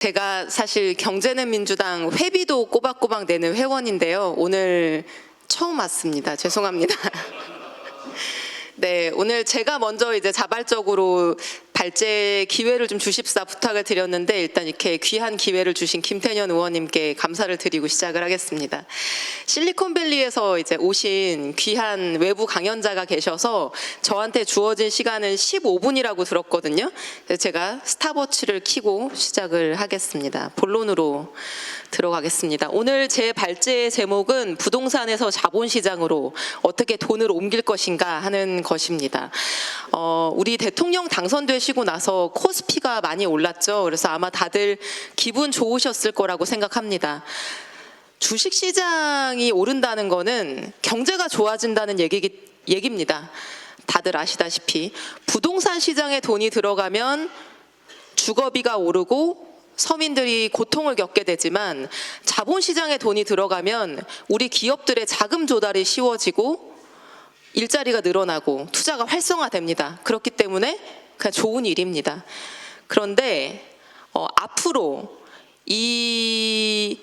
제가 사실 경제는 민주당 회비도 꼬박꼬박 내는 회원인데요. 오늘 처음 왔습니다. 죄송합니다. 네, 오늘 제가 먼저 이제 자발적으로 발제 기회를 좀 주십사 부탁을 드렸는데 일단 이렇게 귀한 기회를 주신 김태년 의원님께 감사를 드리고 시작을 하겠습니다. 실리콘밸리에서 이제 오신 귀한 외부 강연자가 계셔서 저한테 주어진 시간은 15분이라고 들었거든요. 그래서 제가 스탑워치를 켜고 시작을 하겠습니다. 본론으로 들어가겠습니다. 오늘 제 발제의 제목은 부동산에서 자본시장으로 어떻게 돈을 옮길 것인가 하는 것입니다. 우리 대통령 당선되시고 나서 코스피가 많이 올랐죠. 그래서 아마 다들 기분 좋으셨을 거라고 생각합니다. 주식시장이 오른다는 거는 경제가 좋아진다는 얘기입니다. 다들 아시다시피 부동산 시장에 돈이 들어가면 주거비가 오르고 서민들이 고통을 겪게 되지만 자본시장에 돈이 들어가면 우리 기업들의 자금 조달이 쉬워지고 일자리가 늘어나고 투자가 활성화됩니다. 그렇기 때문에 그냥 좋은 일입니다. 그런데 앞으로 이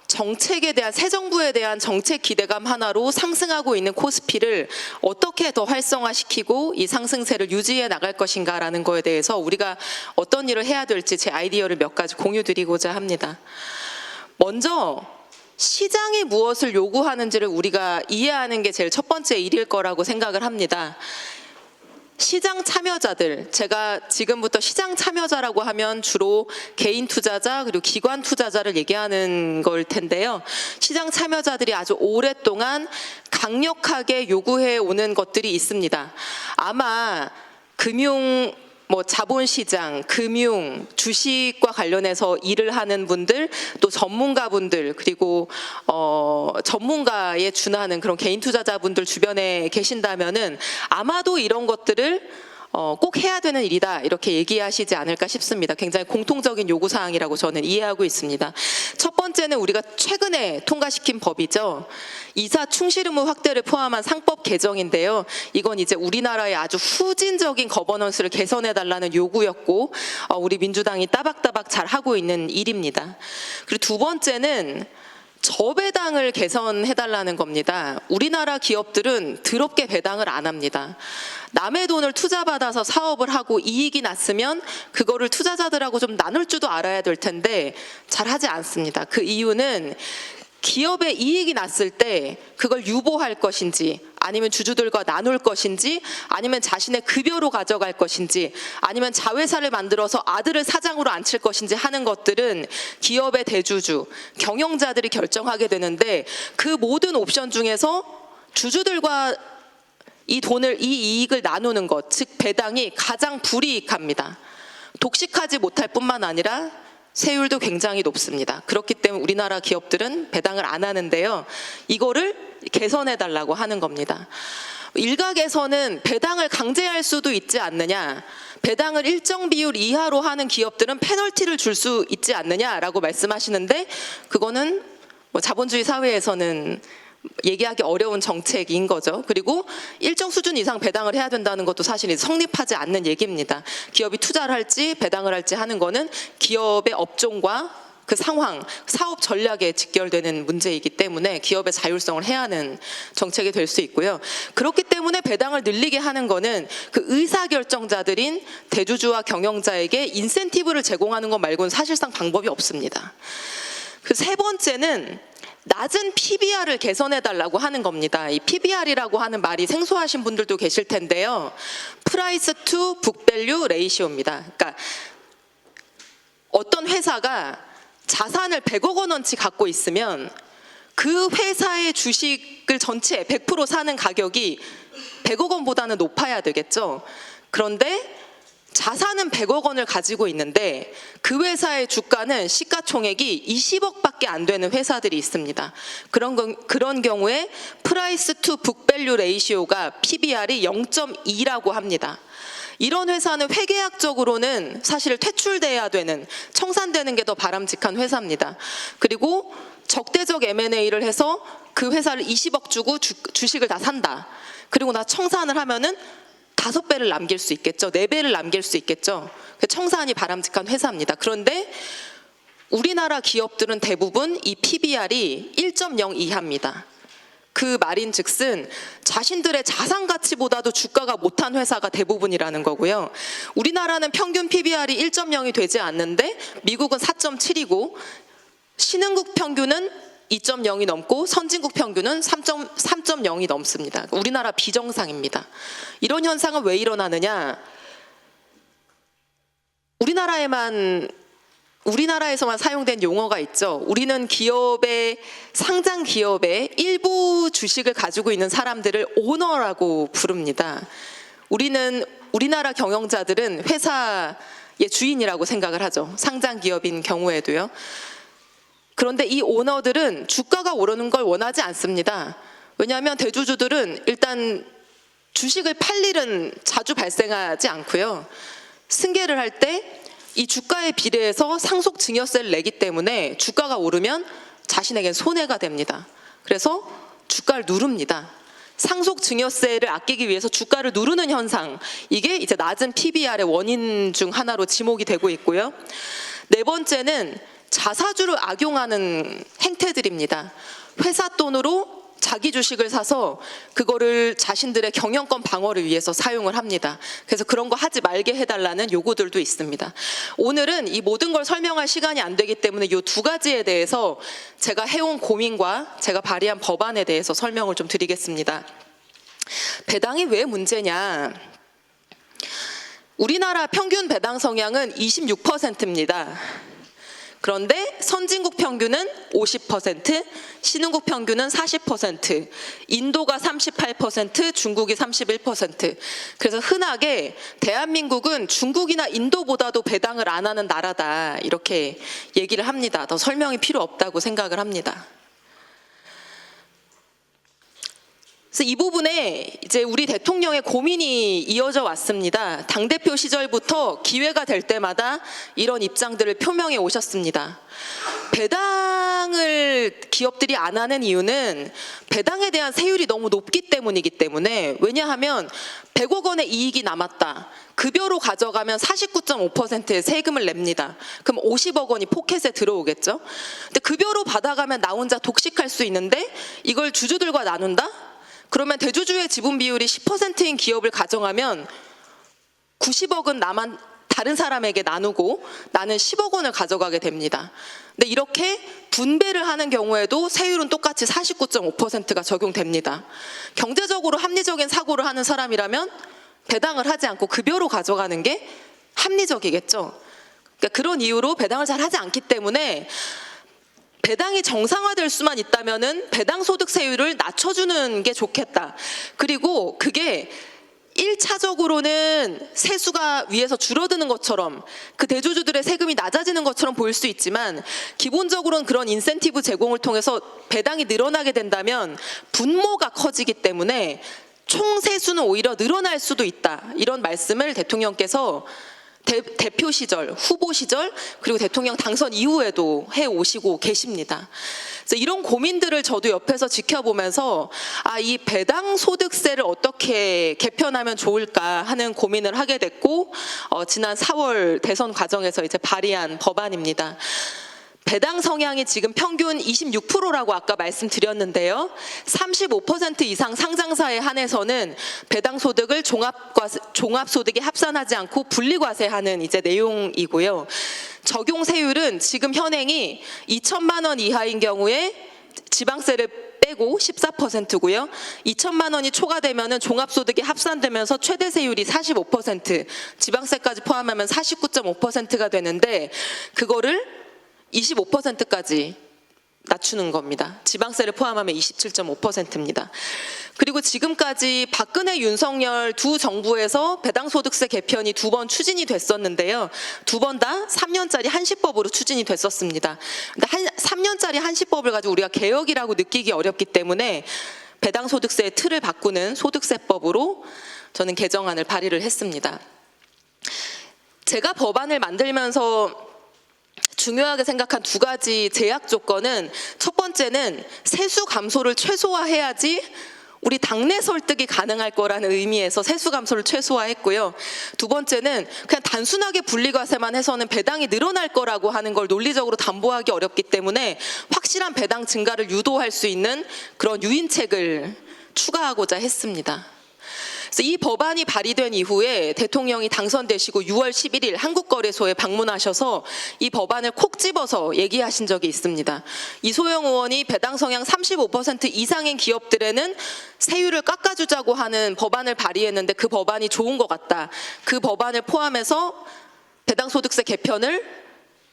정책에 대한 새 정부에 대한 정책 기대감 하나로 상승하고 있는 코스피를 어떻게 더 활성화시키고 이 상승세를 유지해 나갈 것인가라는 거에 대해서 우리가 어떤 일을 해야 될지 제 아이디어를 몇 가지 공유드리고자 합니다. 먼저 시장이 무엇을 요구하는지를 우리가 이해하는 게 제일 첫 번째 일일 거라고 생각을 합니다. 시장 참여자들, 제가 지금부터 시장 참여자라고 하면 주로 개인 투자자 그리고 기관 투자자를 얘기하는 걸 텐데요. 시장 참여자들이 아주 오랫동안 강력하게 요구해 오는 것들이 있습니다. 아마 자본시장, 금융, 주식과 관련해서 일을 하는 분들, 또 전문가분들, 그리고 전문가에 준하는 그런 개인 투자자분들 주변에 계신다면은 아마도 이런 것들을 꼭 해야 되는 일이다 이렇게 얘기하시지 않을까 싶습니다. 굉장히 공통적인 요구사항이라고 저는 이해하고 있습니다. 첫 번째는 우리가 최근에 통과시킨 법이죠. 이사 충실 의무 확대를 포함한 상법 개정인데요. 이건 이제 우리나라의 아주 후진적인 거버넌스를 개선해달라는 요구였고 우리 민주당이 따박따박 잘 하고 있는 일입니다. 그리고 두 번째는 저배당을 개선해달라는 겁니다. 우리나라 기업들은 더럽게 배당을 안 합니다. 남의 돈을 투자받아서 사업을 하고 이익이 났으면 그거를 투자자들하고 좀 나눌 줄도 알아야 될 텐데 잘 하지 않습니다. 그 이유는 기업에 이익이 났을 때 그걸 유보할 것인지 아니면 주주들과 나눌 것인지 아니면 자신의 급여로 가져갈 것인지 아니면 자회사를 만들어서 아들을 사장으로 앉힐 것인지 하는 것들은 기업의 대주주, 경영자들이 결정하게 되는데 그 모든 옵션 중에서 주주들과 이 이익을 나누는 것, 즉 배당이 가장 불이익합니다. 독식하지 못할 뿐만 아니라 세율도 굉장히 높습니다. 그렇기 때문에 우리나라 기업들은 배당을 안 하는데요. 이거를 개선해달라고 하는 겁니다. 일각에서는 배당을 강제할 수도 있지 않느냐, 배당을 일정 비율 이하로 하는 기업들은 페널티를 줄 수 있지 않느냐라고 말씀하시는데 그거는 자본주의 사회에서는 얘기하기 어려운 정책인 거죠. 그리고 일정 수준 이상 배당을 해야 된다는 것도 사실 성립하지 않는 얘기입니다. 기업이 투자를 할지 배당을 할지 하는 거는 기업의 업종과 그 상황, 사업 전략에 직결되는 문제이기 때문에 기업의 자율성을 해하는 정책이 될 수 있고요. 그렇기 때문에 배당을 늘리게 하는 거는 그 의사결정자들인 대주주와 경영자에게 인센티브를 제공하는 것 말고는 사실상 방법이 없습니다. 그 세 번째는 낮은 PBR을 개선해달라고 하는 겁니다. 이 PBR이라고 하는 말이 생소하신 분들도 계실 텐데요. Price to Book Value Ratio입니다. 그러니까 어떤 회사가 자산을 100억 원어치 갖고 있으면 그 회사의 주식을 전체 100% 사는 가격이 100억 원보다는 높아야 되겠죠. 그런데 자산은 100억 원을 가지고 있는데 그 회사의 주가는 시가총액이 20억밖에 안 되는 회사들이 있습니다. 그런 경우에 프라이스 투 북밸류 레이시오가 PBR이 0.2라고 합니다. 이런 회사는 회계학적으로는 사실 퇴출돼야 되는, 청산되는 게 더 바람직한 회사입니다. 그리고 적대적 M&A를 해서 그 회사를 20억 주고 주식을 다 산다. 그리고 나 청산을 하면은 5배를 남길 수 있겠죠. 4배를 남길 수 있겠죠. 청산이 바람직한 회사입니다. 그런데 우리나라 기업들은 대부분 이 PBR이 1.0 이하입니다. 그 말인즉슨 자신들의 자산 가치보다도 주가가 못한 회사가 대부분이라는 거고요. 우리나라는 평균 PBR이 1.0이 되지 않는데 미국은 4.7이고 신흥국 평균은 2.0이 넘고 선진국 평균은 3.0이 넘습니다. 우리나라 비정상입니다. 이런 현상은 왜 일어나느냐? 우리나라에서만 사용된 용어가 있죠. 우리는 상장 기업의 일부 주식을 가지고 있는 사람들을 오너라고 부릅니다. 우리나라 경영자들은 회사의 주인이라고 생각을 하죠. 상장 기업인 경우에도요. 그런데 이 오너들은 주가가 오르는 걸 원하지 않습니다. 왜냐하면 대주주들은 일단 주식을 팔 일은 자주 발생하지 않고요. 승계를 할 때 이 주가에 비례해서 상속 증여세를 내기 때문에 주가가 오르면 자신에겐 손해가 됩니다. 그래서 주가를 누릅니다. 상속 증여세를 아끼기 위해서 주가를 누르는 현상, 이게 이제 낮은 PBR의 원인 중 하나로 지목이 되고 있고요. 네 번째는 자사주를 악용하는 행태들입니다. 회사 돈으로 자기 주식을 사서 그거를 자신들의 경영권 방어를 위해서 사용을 합니다. 그래서 그런 거 하지 말게 해달라는 요구들도 있습니다. 오늘은 이 모든 걸 설명할 시간이 안 되기 때문에 이 두 가지에 대해서 제가 해온 고민과 제가 발의한 법안에 대해서 설명을 좀 드리겠습니다. 배당이 왜 문제냐? 우리나라 평균 배당 성향은 26%입니다. 그런데 선진국 평균은 50%, 신흥국 평균은 40%, 인도가 38%, 중국이 31%. 그래서 흔하게 대한민국은 중국이나 인도보다도 배당을 안 하는 나라다, 이렇게 얘기를 합니다. 더 설명이 필요 없다고 생각을 합니다. 그래서 이 부분에 이제 우리 대통령의 고민이 이어져 왔습니다. 당대표 시절부터 기회가 될 때마다 이런 입장들을 표명해 오셨습니다. 배당을 기업들이 안 하는 이유는 배당에 대한 세율이 너무 높기 때문이기 때문에, 왜냐하면 100억 원의 이익이 남았다. 급여로 가져가면 49.5%의 세금을 냅니다. 그럼 50억 원이 포켓에 들어오겠죠? 근데 급여로 받아가면 나 혼자 독식할 수 있는데 이걸 주주들과 나눈다? 그러면 대주주의 지분 비율이 10%인 기업을 가정하면 90억은 나만 다른 사람에게 나누고 나는 10억 원을 가져가게 됩니다. 근데 이렇게 분배를 하는 경우에도 세율은 똑같이 49.5%가 적용됩니다. 경제적으로 합리적인 사고를 하는 사람이라면 배당을 하지 않고 급여로 가져가는 게 합리적이겠죠. 그러니까 그런 이유로 배당을 잘 하지 않기 때문에 배당이 정상화될 수만 있다면은 배당 소득세율을 낮춰주는 게 좋겠다. 그리고 그게 1차적으로는 세수가 위에서 줄어드는 것처럼, 그 대주주들의 세금이 낮아지는 것처럼 보일 수 있지만, 기본적으로는 그런 인센티브 제공을 통해서 배당이 늘어나게 된다면 분모가 커지기 때문에 총 세수는 오히려 늘어날 수도 있다. 이런 말씀을 대통령께서 대표 시절, 후보 시절, 그리고 대통령 당선 이후에도 해오시고 계십니다. 그래서 이런 고민들을 저도 옆에서 지켜보면서 이 배당 소득세를 어떻게 개편하면 좋을까 하는 고민을 하게 됐고, 지난 4월 대선 과정에서 이제 발의한 법안입니다. 배당 성향이 지금 평균 26%라고 아까 말씀드렸는데요. 35% 이상 상장사에 한해서는 배당 소득을 종합소득에 합산하지 않고 분리과세하는 이제 내용이고요. 적용 세율은 지금 현행이 2천만 원 이하인 경우에 지방세를 빼고 14%고요. 2천만 원이 초과되면은 종합소득이 합산되면서 최대 세율이 45%, 지방세까지 포함하면 49.5%가 되는데, 그거를 25%까지 낮추는 겁니다. 지방세를 포함하면 27.5%입니다. 그리고 지금까지 박근혜, 윤석열 두 정부에서 배당소득세 개편이 2번 추진이 됐었는데요. 2번 다 3년짜리 한시법으로 추진이 됐었습니다. 근데 3년짜리 한시법을 가지고 우리가 개혁이라고 느끼기 어렵기 때문에 배당소득세의 틀을 바꾸는 소득세법으로 저는 개정안을 발의를 했습니다. 제가 법안을 만들면서 중요하게 생각한 두 가지 제약 조건은, 첫 번째는 세수 감소를 최소화해야지 우리 당내 설득이 가능할 거라는 의미에서 세수 감소를 최소화했고요. 두 번째는 그냥 단순하게 분리과세만 해서는 배당이 늘어날 거라고 하는 걸 논리적으로 담보하기 어렵기 때문에 확실한 배당 증가를 유도할 수 있는 그런 유인책을 추가하고자 했습니다. 그래서 이 법안이 발의된 이후에 대통령이 당선되시고 6월 11일 한국거래소에 방문하셔서 이 법안을 콕 집어서 얘기하신 적이 있습니다. 이소영 의원이 배당 성향 35% 이상인 기업들에는 세율을 깎아주자고 하는 법안을 발의했는데 그 법안이 좋은 것 같다. 그 법안을 포함해서 배당소득세 개편을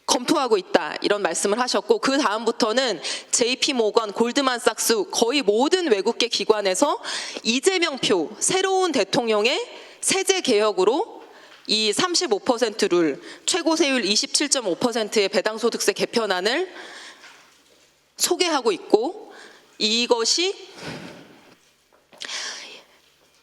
검토하고 있다, 이런 말씀을 하셨고, 그 다음부터는 JP모건, 골드만삭스 거의 모든 외국계 기관에서 이재명표 새로운 대통령의 세제 개혁으로 이 35% 룰, 최고 세율 27.5%의 배당소득세 개편안을 소개하고 있고, 이것이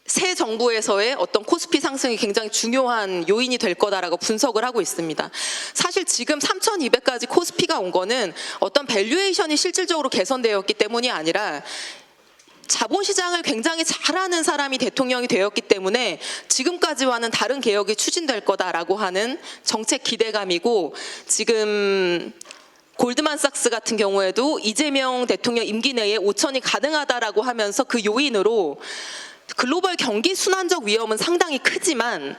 새 정부에서의 어떤 코스피 상승이 굉장히 중요한 요인이 될 거다라고 분석을 하고 있습니다. 사실 지금 3,200까지 코스피가 온 거는 어떤 밸류에이션이 실질적으로 개선되었기 때문이 아니라 자본시장을 굉장히 잘하는 사람이 대통령이 되었기 때문에 지금까지와는 다른 개혁이 추진될 거다라고 하는 정책 기대감이고, 지금 골드만삭스 같은 경우에도 이재명 대통령 임기 내에 5천이 가능하다라고 하면서 그 요인으로 글로벌 경기 순환적 위험은 상당히 크지만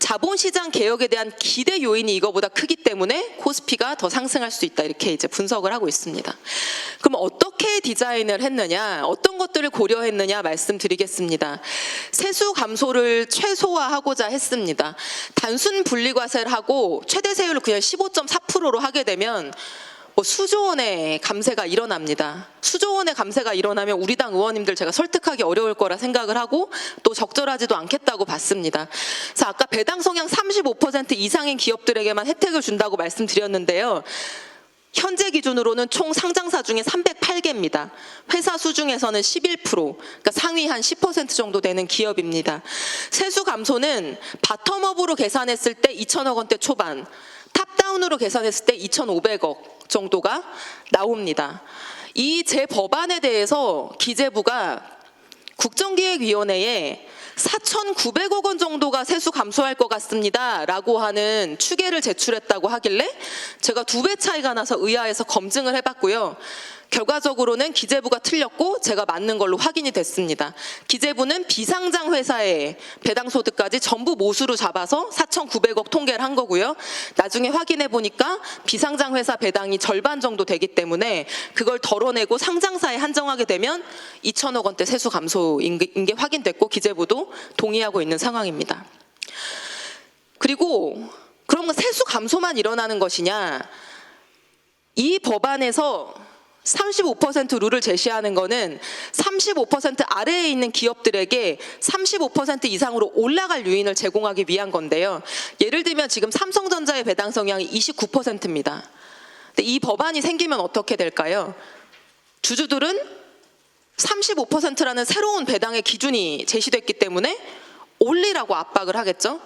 자본시장 개혁에 대한 기대 요인이 이거보다 크기 때문에 코스피가 더 상승할 수 있다, 이렇게 이제 분석을 하고 있습니다. 그럼 어떻게 디자인을 했느냐, 어떤 것들을 고려했느냐 말씀드리겠습니다. 세수 감소를 최소화하고자 했습니다. 단순 분리과세를 하고 최대 세율을 그냥 15.4%로 하게 되면 수조 원의 감세가 일어납니다. 수조 원의 감세가 일어나면 우리 당 의원님들 제가 설득하기 어려울 거라 생각을 하고 또 적절하지도 않겠다고 봤습니다. 그래서 아까 배당 성향 35% 이상인 기업들에게만 혜택을 준다고 말씀드렸는데요. 현재 기준으로는 총 상장사 중에 308개입니다. 회사 수 중에서는 11%, 그러니까 상위 한 10% 정도 되는 기업입니다. 세수 감소는 바텀업으로 계산했을 때 2천억 원대 초반, 탑다운으로 계산했을 때 2,500억 정도가 나옵니다. 이 제 법안에 대해서 기재부가 국정기획위원회에 4,900억 원 정도가 세수 감소할 것 같습니다 라고 하는 추계를 제출했다고 하길래 제가 2배 차이가 나서 의아해서 검증을 해봤고요. 결과적으로는 기재부가 틀렸고 제가 맞는 걸로 확인이 됐습니다. 기재부는 비상장 회사의 배당소득까지 전부 모수로 잡아서 4,900억 통계를 한 거고요. 나중에 확인해 보니까 비상장 회사 배당이 절반 정도 되기 때문에 그걸 덜어내고 상장사에 한정하게 되면 2천억 원대 세수 감소인 게 확인됐고 기재부도 동의하고 있는 상황입니다. 그리고 그럼 세수 감소만 일어나는 것이냐? 이 법안에서 35% 룰을 제시하는 거는 35% 아래에 있는 기업들에게 35% 이상으로 올라갈 요인을 제공하기 위한 건데요. 예를 들면 지금 삼성전자의 배당 성향이 29%입니다. 근데 이 법안이 생기면 어떻게 될까요? 주주들은 35%라는 새로운 배당의 기준이 제시됐기 때문에 올리라고 압박을 하겠죠.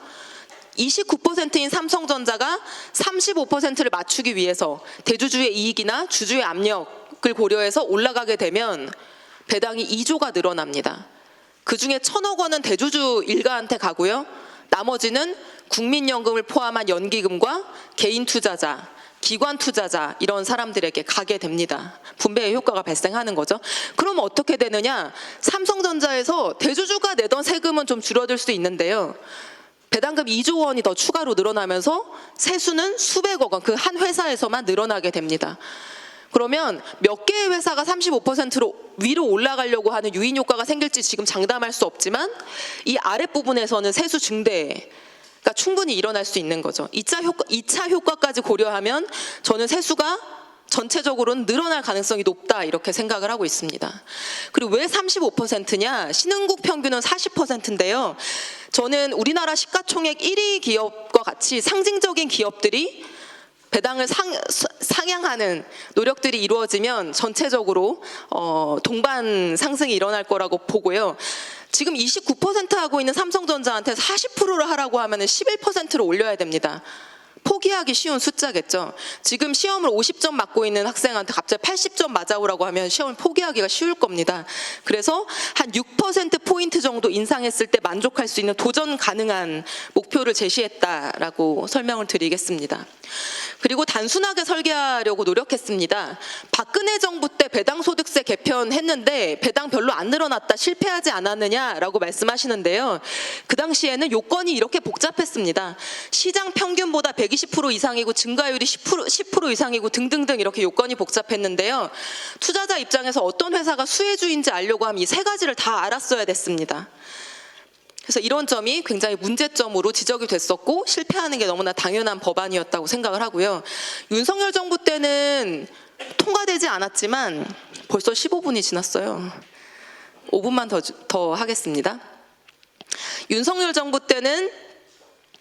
29%인 삼성전자가 35%를 맞추기 위해서 대주주의 이익이나 주주의 압력을 고려해서 올라가게 되면 배당이 2조가 늘어납니다. 그중에 1,000억 원은 대주주 일가한테 가고요. 나머지는 국민연금을 포함한 연기금과 개인 투자자, 기관 투자자 이런 사람들에게 가게 됩니다. 분배의 효과가 발생하는 거죠. 그럼 어떻게 되느냐? 삼성전자에서 대주주가 내던 세금은 좀 줄어들 수 있는데요. 배당금 2조 원이 더 추가로 늘어나면서 세수는 수백억 원, 그 한 회사에서만 늘어나게 됩니다. 그러면 몇 개의 회사가 35%로 위로 올라가려고 하는 유인 효과가 생길지 지금 장담할 수 없지만 이 아랫부분에서는 세수 증대가 충분히 일어날 수 있는 거죠. 2차 효과까지 고려하면 저는 세수가 전체적으로는 늘어날 가능성이 높다 이렇게 생각을 하고 있습니다. 그리고 왜 35%냐? 신흥국 평균은 40%인데요. 저는 우리나라 시가총액 1위 기업과 같이 상징적인 기업들이 배당을 상향하는 노력들이 이루어지면 전체적으로 동반 상승이 일어날 거라고 보고요. 지금 29% 하고 있는 삼성전자한테 40%를 하라고 하면 11%를 올려야 됩니다. 포기하기 쉬운 숫자겠죠. 지금 시험을 50점 맞고 있는 학생한테 갑자기 80점 맞아오라고 하면 시험을 포기하기가 쉬울 겁니다. 그래서 한 6%포인트 정도 인상했을 때 만족할 수 있는 도전 가능한 목표를 제시했다라고 설명을 드리겠습니다. 그리고 단순하게 설계하려고 노력했습니다. 박근혜 정부 때 배당소득세 개편했는데 배당 별로 안 늘어났다, 실패하지 않았느냐라고 말씀하시는데요. 그 당시에는 요건이 이렇게 복잡했습니다. 시장 평균보다 120% 이상이고 증가율이 10% 이상이고 등등등 이렇게 요건이 복잡했는데요. 투자자 입장에서 어떤 회사가 수혜주인지 알려고 하면 이 세 가지를 다 알았어야 됐습니다. 그래서 이런 점이 굉장히 문제점으로 지적이 됐었고 실패하는 게 너무나 당연한 법안이었다고 생각을 하고요. 윤석열 정부 때는 통과되지 않았지만 벌써 15분이 지났어요. 5분만 더 하겠습니다. 윤석열 정부 때는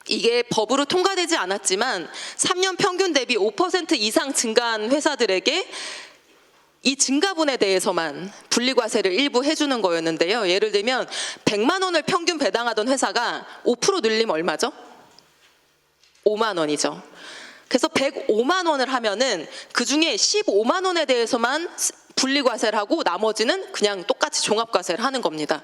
이게 법으로 통과되지 않았지만 3년 평균 대비 5% 이상 증가한 회사들에게 이 증가분에 대해서만 분리과세를 일부 해주는 거였는데요. 예를 들면 100만 원을 평균 배당하던 회사가 5% 늘리면 얼마죠? 5만 원이죠. 그래서 105만 원을 하면은 그중에 15만 원에 대해서만 분리과세를 하고 나머지는 그냥 똑같이 종합과세를 하는 겁니다.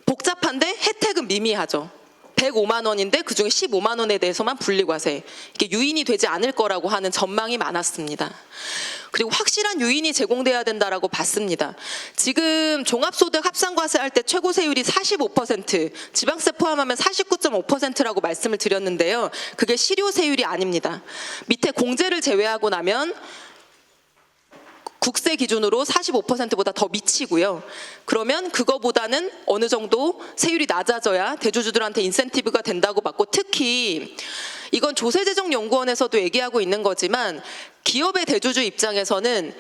복잡한데 혜택은 미미하죠. 105만 원인데 그중에 15만 원에 대해서만 분리과세. 이게 유인이 되지 않을 거라고 하는 전망이 많았습니다. 그리고 확실한 유인이 제공돼야 된다라고 봤습니다. 지금 종합소득 합산과세 할 때 최고 세율이 45%, 지방세 포함하면 49.5%라고 말씀을 드렸는데요. 그게 실효세율이 아닙니다. 밑에 공제를 제외하고 나면 국세 기준으로 45%보다 더 미치고요. 그러면 그거보다는 어느 정도 세율이 낮아져야 대주주들한테 인센티브가 된다고 봤고, 특히 이건 조세재정연구원에서도 얘기하고 있는 거지만 기업의 대주주 입장에서는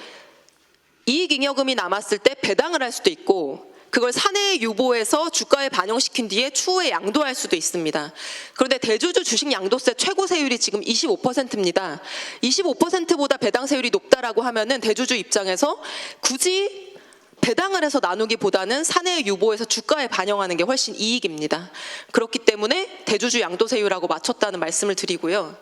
이익잉여금이 남았을 때 배당을 할 수도 있고 그걸 사내에 유보해서 주가에 반영시킨 뒤에 추후에 양도할 수도 있습니다. 그런데 대주주 주식 양도세 최고 세율이 지금 25%입니다. 25%보다 배당 세율이 높다라고 하면은 대주주 입장에서 굳이 배당을 해서 나누기보다는 사내에 유보해서 주가에 반영하는 게 훨씬 이익입니다. 그렇기 때문에 대주주 양도세율하고 맞췄다는 말씀을 드리고요.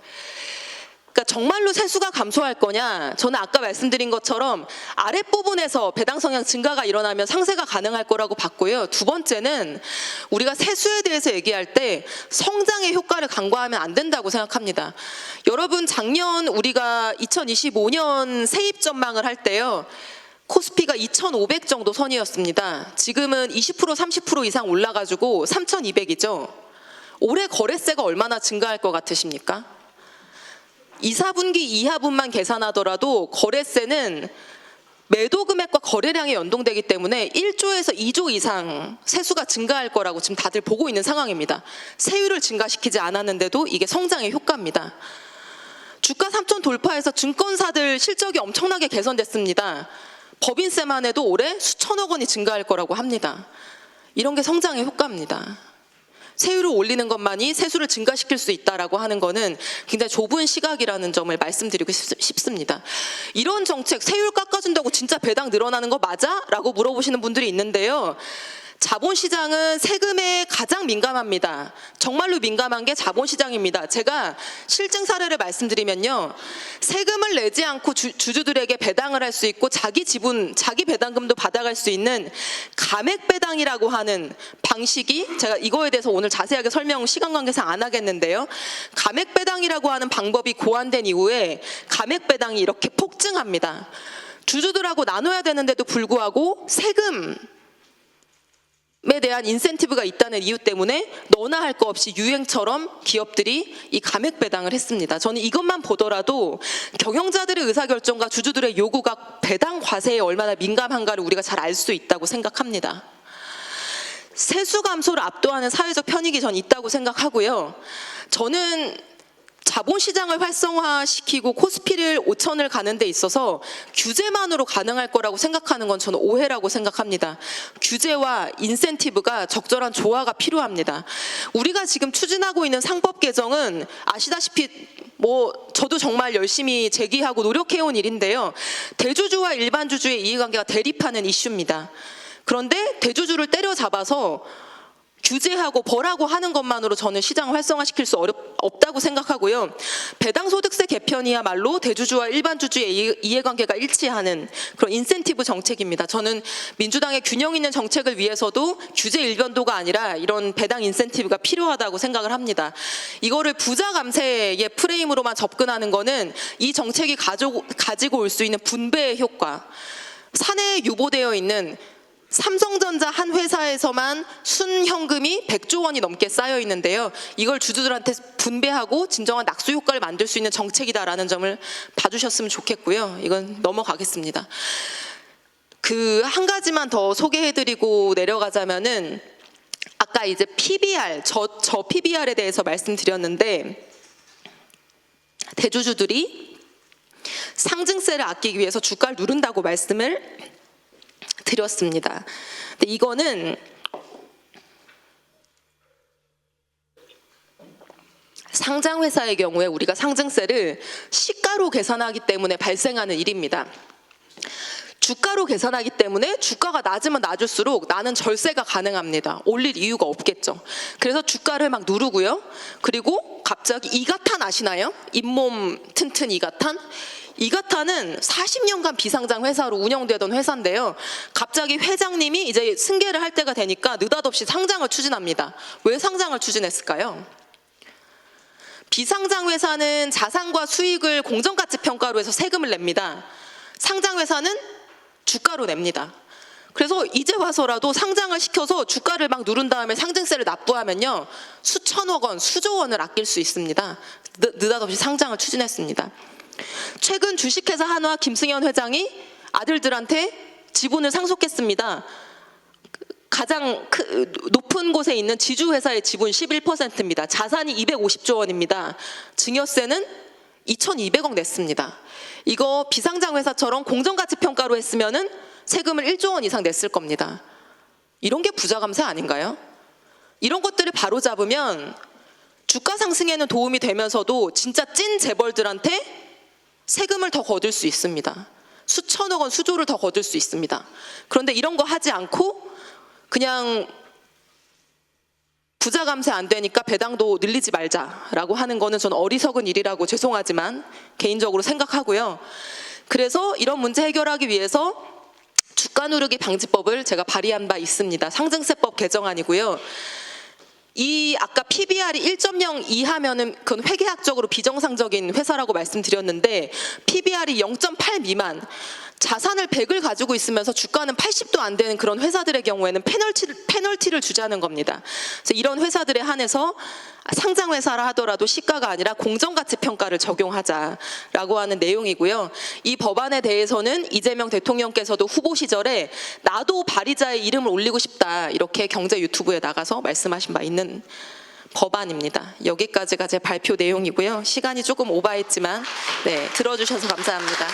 그러니까 정말로 세수가 감소할 거냐? 저는 아까 말씀드린 것처럼 아랫부분에서 배당 성향 증가가 일어나면 상세가 가능할 거라고 봤고요. 두 번째는 우리가 세수에 대해서 얘기할 때 성장의 효과를 간과하면 안 된다고 생각합니다. 여러분, 작년 우리가 2025년 세입 전망을 할 때요. 코스피가 2,500 정도 선이었습니다. 지금은 20% 30% 이상 올라가지고 3,200이죠. 올해 거래세가 얼마나 증가할 것 같으십니까? 2, 4분기 이하분만 계산하더라도 거래세는 매도 금액과 거래량에 연동되기 때문에 1조에서 2조 이상 세수가 증가할 거라고 지금 다들 보고 있는 상황입니다. 세율을 증가시키지 않았는데도 이게 성장의 효과입니다. 주가 3천 돌파해서 증권사들 실적이 엄청나게 개선됐습니다. 법인세만 해도 올해 수천억 원이 증가할 거라고 합니다. 이런 게 성장의 효과입니다. 세율을 올리는 것만이 세수를 증가시킬 수 있다라고 하는 거는 굉장히 좁은 시각이라는 점을 말씀드리고 싶습니다. 이런 정책, 세율 깎아준다고 진짜 배당 늘어나는 거 맞아? 라고 물어보시는 분들이 있는데요. 자본시장은 세금에 가장 민감합니다. 정말로 민감한 게 자본시장입니다. 제가 실증 사례를 말씀드리면요. 세금을 내지 않고 주주들에게 배당을 할 수 있고 자기 지분, 자기 배당금도 받아갈 수 있는 감액배당이라고 하는 방식이, 제가 이거에 대해서 오늘 자세하게 설명 시간 관계상 안 하겠는데요. 감액배당이라고 하는 방법이 고안된 이후에 감액배당이 이렇게 폭증합니다. 주주들하고 나눠야 되는데도 불구하고 세금 에 대한 인센티브가 있다는 이유 때문에 너나 할 거 없이 유행처럼 기업들이 이 감액 배당을 했습니다. 저는 이것만 보더라도 경영자들의 의사결정과 주주들의 요구가 배당 과세에 얼마나 민감한가를 우리가 잘 알 수 있다고 생각합니다. 세수 감소를 압도하는 사회적 편익이 전 있다고 생각하고요. 저는 자본시장을 활성화시키고 코스피를 5천을 가는 데 있어서 규제만으로 가능할 거라고 생각하는 건 저는 오해라고 생각합니다. 규제와 인센티브가 적절한 조화가 필요합니다. 우리가 지금 추진하고 있는 상법 개정은 아시다시피 저도 정말 열심히 제기하고 노력해온 일인데요. 대주주와 일반 주주의 이해관계가 대립하는 이슈입니다. 그런데 대주주를 때려잡아서 규제하고 벌하고 하는 것만으로 저는 시장을 활성화시킬 수 없다고 생각하고요. 배당소득세 개편이야말로 대주주와 일반주주의 이해관계가 일치하는 그런 인센티브 정책입니다. 저는 민주당의 균형 있는 정책을 위해서도 규제 일변도가 아니라 이런 배당 인센티브가 필요하다고 생각을 합니다. 이거를 부자 감세의 프레임으로만 접근하는 거는 이 정책이 가지고 올 수 있는 분배의 효과, 사내에 유보되어 있는 삼성전자 한 회사에서만 순현금이 100조 원이 넘게 쌓여 있는데요. 이걸 주주들한테 분배하고 진정한 낙수 효과를 만들 수 있는 정책이다라는 점을 봐주셨으면 좋겠고요. 이건 넘어가겠습니다. 그 한 가지만 더 소개해드리고 내려가자면은 아까 이제 PBR, 저 PBR에 대해서 말씀드렸는데 대주주들이 상증세를 아끼기 위해서 주가를 누른다고 말씀을 드렸습니다. 근데 이거는 상장회사의 경우에 우리가 상증세를 시가로 계산하기 때문에 발생하는 일입니다. 주가로 계산하기 때문에 주가가 낮으면 낮을수록 나는 절세가 가능합니다. 올릴 이유가 없겠죠. 그래서 주가를 막 누르고요. 그리고 갑자기 이가탄 아시나요? 잇몸 튼튼 이가탄? 이가탄은 40년간 비상장 회사로 운영되던 회사인데요. 갑자기 회장님이 이제 승계를 할 때가 되니까 느닷없이 상장을 추진합니다. 왜 상장을 추진했을까요? 비상장 회사는 자산과 수익을 공정가치평가로 해서 세금을 냅니다. 상장 회사는 주가로 냅니다. 그래서 이제 와서라도 상장을 시켜서 주가를 막 누른 다음에 상증세를 납부하면요, 수천억 원, 수조 원을 아낄 수 있습니다. 느닷없이 상장을 추진했습니다. 최근 주식회사 한화 김승현 회장이 아들들한테 지분을 상속했습니다. 가장 높은 곳에 있는 지주회사의 지분 11%입니다. 자산이 250조 원입니다. 증여세는 2,200억 냈습니다. 이거 비상장 회사처럼 공정가치평가로 했으면은 세금을 1조 원 이상 냈을 겁니다. 이런 게 부자 감세 아닌가요? 이런 것들을 바로잡으면 주가 상승에는 도움이 되면서도 진짜 찐 재벌들한테 세금을 더 거둘 수 있습니다. 수천억 원, 수조를 더 거둘 수 있습니다. 그런데 이런 거 하지 않고 그냥 부자 감세 안 되니까 배당도 늘리지 말자라고 하는 거는 저는 어리석은 일이라고 죄송하지만 개인적으로 생각하고요. 그래서 이런 문제 해결하기 위해서 주가 누르기 방지법을 제가 발의한 바 있습니다. 상증세법 개정안이고요. 이 아까 PBR이 1.0 이하면은 그건 회계학적으로 비정상적인 회사라고 말씀드렸는데 PBR이 0.8 미만, 자산을 100을 가지고 있으면서 주가는 80도 안 되는 그런 회사들의 경우에는 페널티를 주자는 겁니다. 그래서 이런 회사들에 한해서 상장 회사라 하더라도 시가가 아니라 공정가치평가를 적용하자라고 하는 내용이고요. 이 법안에 대해서는 이재명 대통령께서도 후보 시절에 나도 발의자의 이름을 올리고 싶다 이렇게 경제 유튜브에 나가서 말씀하신 바 있는 법안입니다. 여기까지가 제 발표 내용이고요. 시간이 조금 오바했지만 네, 들어주셔서 감사합니다.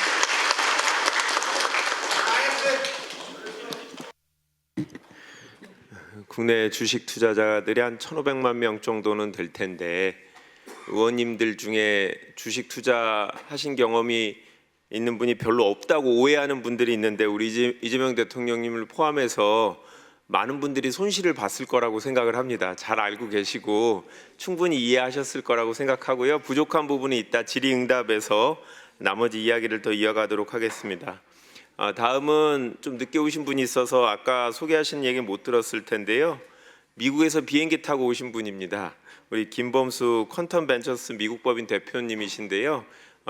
국내 주식 투자자들이 한 1,500만 명 정도는 될 텐데 의원님들 중에 주식 투자하신 경험이 있는 분이 별로 없다고 오해하는 분들이 있는데 우리 이재명 대통령님을 포함해서 많은 분들이 손실을 봤을 거라고 생각을 합니다. 잘 알고 계시고 충분히 이해하셨을 거라고 생각하고요. 부족한 부분이 있다 질의응답에서 나머지 이야기를 더 이어가도록 하겠습니다. 다음은 좀 늦게 오신 분이 있어서 아까 소개하신 얘기 못 들었을 텐데요. 미국에서 비행기 타고 오신 분입니다. 우리 김범수 퀀텀 벤처스 미국 법인 대표님이신데요.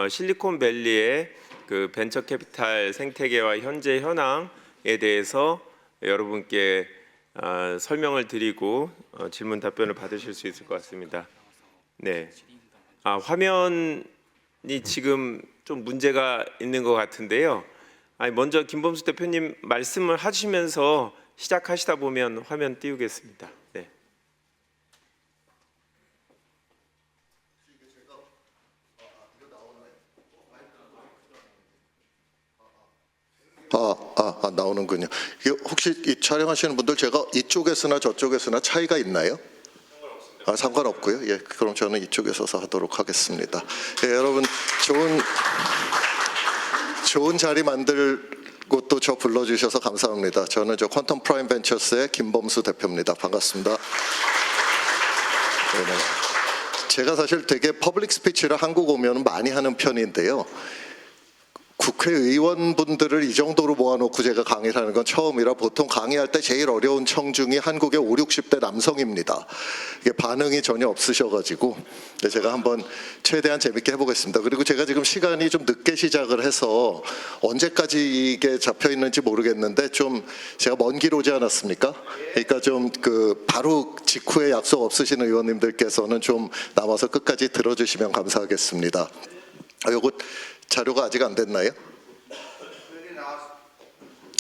실리콘밸리의 그 벤처 캐피탈 생태계와 현재 현황에 대해서 여러분께 설명을 드리고 질문 답변을 받으실 수 있을 것 같습니다. 네, 화면이 지금 좀 문제가 있는 것 같은데요. 먼저 김범수 대표님 말씀을 하시면서 시작하시다 보면 화면 띄우겠습니다. 네. 나오는군요. 이게 혹시 이 촬영하시는 분들 제가 이쪽에서나 저쪽에서나 차이가 있나요? 상관없고요. 예, 그럼 저는 이쪽에 서서 하도록 하겠습니다. 예, 여러분 좋은 자리 만들 것도 저 불러주셔서 감사합니다. 저는 저 퀀텀 프라임 벤처스의 김범수 대표입니다. 반갑습니다. 네네. 제가 사실 되게 퍼블릭 스피치를 한국 오면 많이 하는 편인데요. 국회의원분들을 이 정도로 모아놓고 제가 강의를 하는 건 처음이라 보통 강의할 때 제일 어려운 청중이 한국의 5, 60대 남성입니다. 이게 반응이 전혀 없으셔가지고 제가 한번 최대한 재밌게 해보겠습니다. 그리고 제가 지금 시간이 좀 늦게 시작을 해서 언제까지 이게 잡혀 있는지 모르겠는데 좀 제가 먼 길 오지 않았습니까? 그러니까 좀 그 바로 직후에 약속 없으신 의원님들께서는 좀 남아서 끝까지 들어주시면 감사하겠습니다. 요거 자료가 아직 안 됐나요?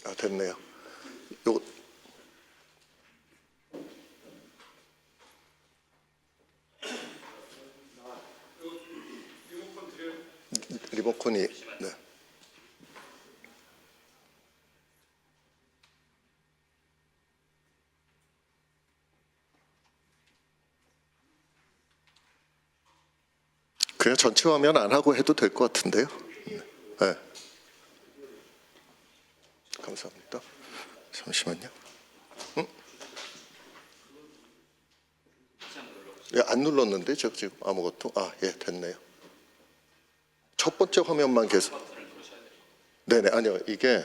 아, 됐네요. 요거 리모컨이 네. 그냥 전체 화면 안 하고 해도 될 것 같은데요. 네. 감사합니다. 잠시만요. 응? 예, 안 눌렀는데 저 지금 아무것도. 아, 예, 됐네요. 첫 번째 화면만 계속. 네네, 아니요. 이게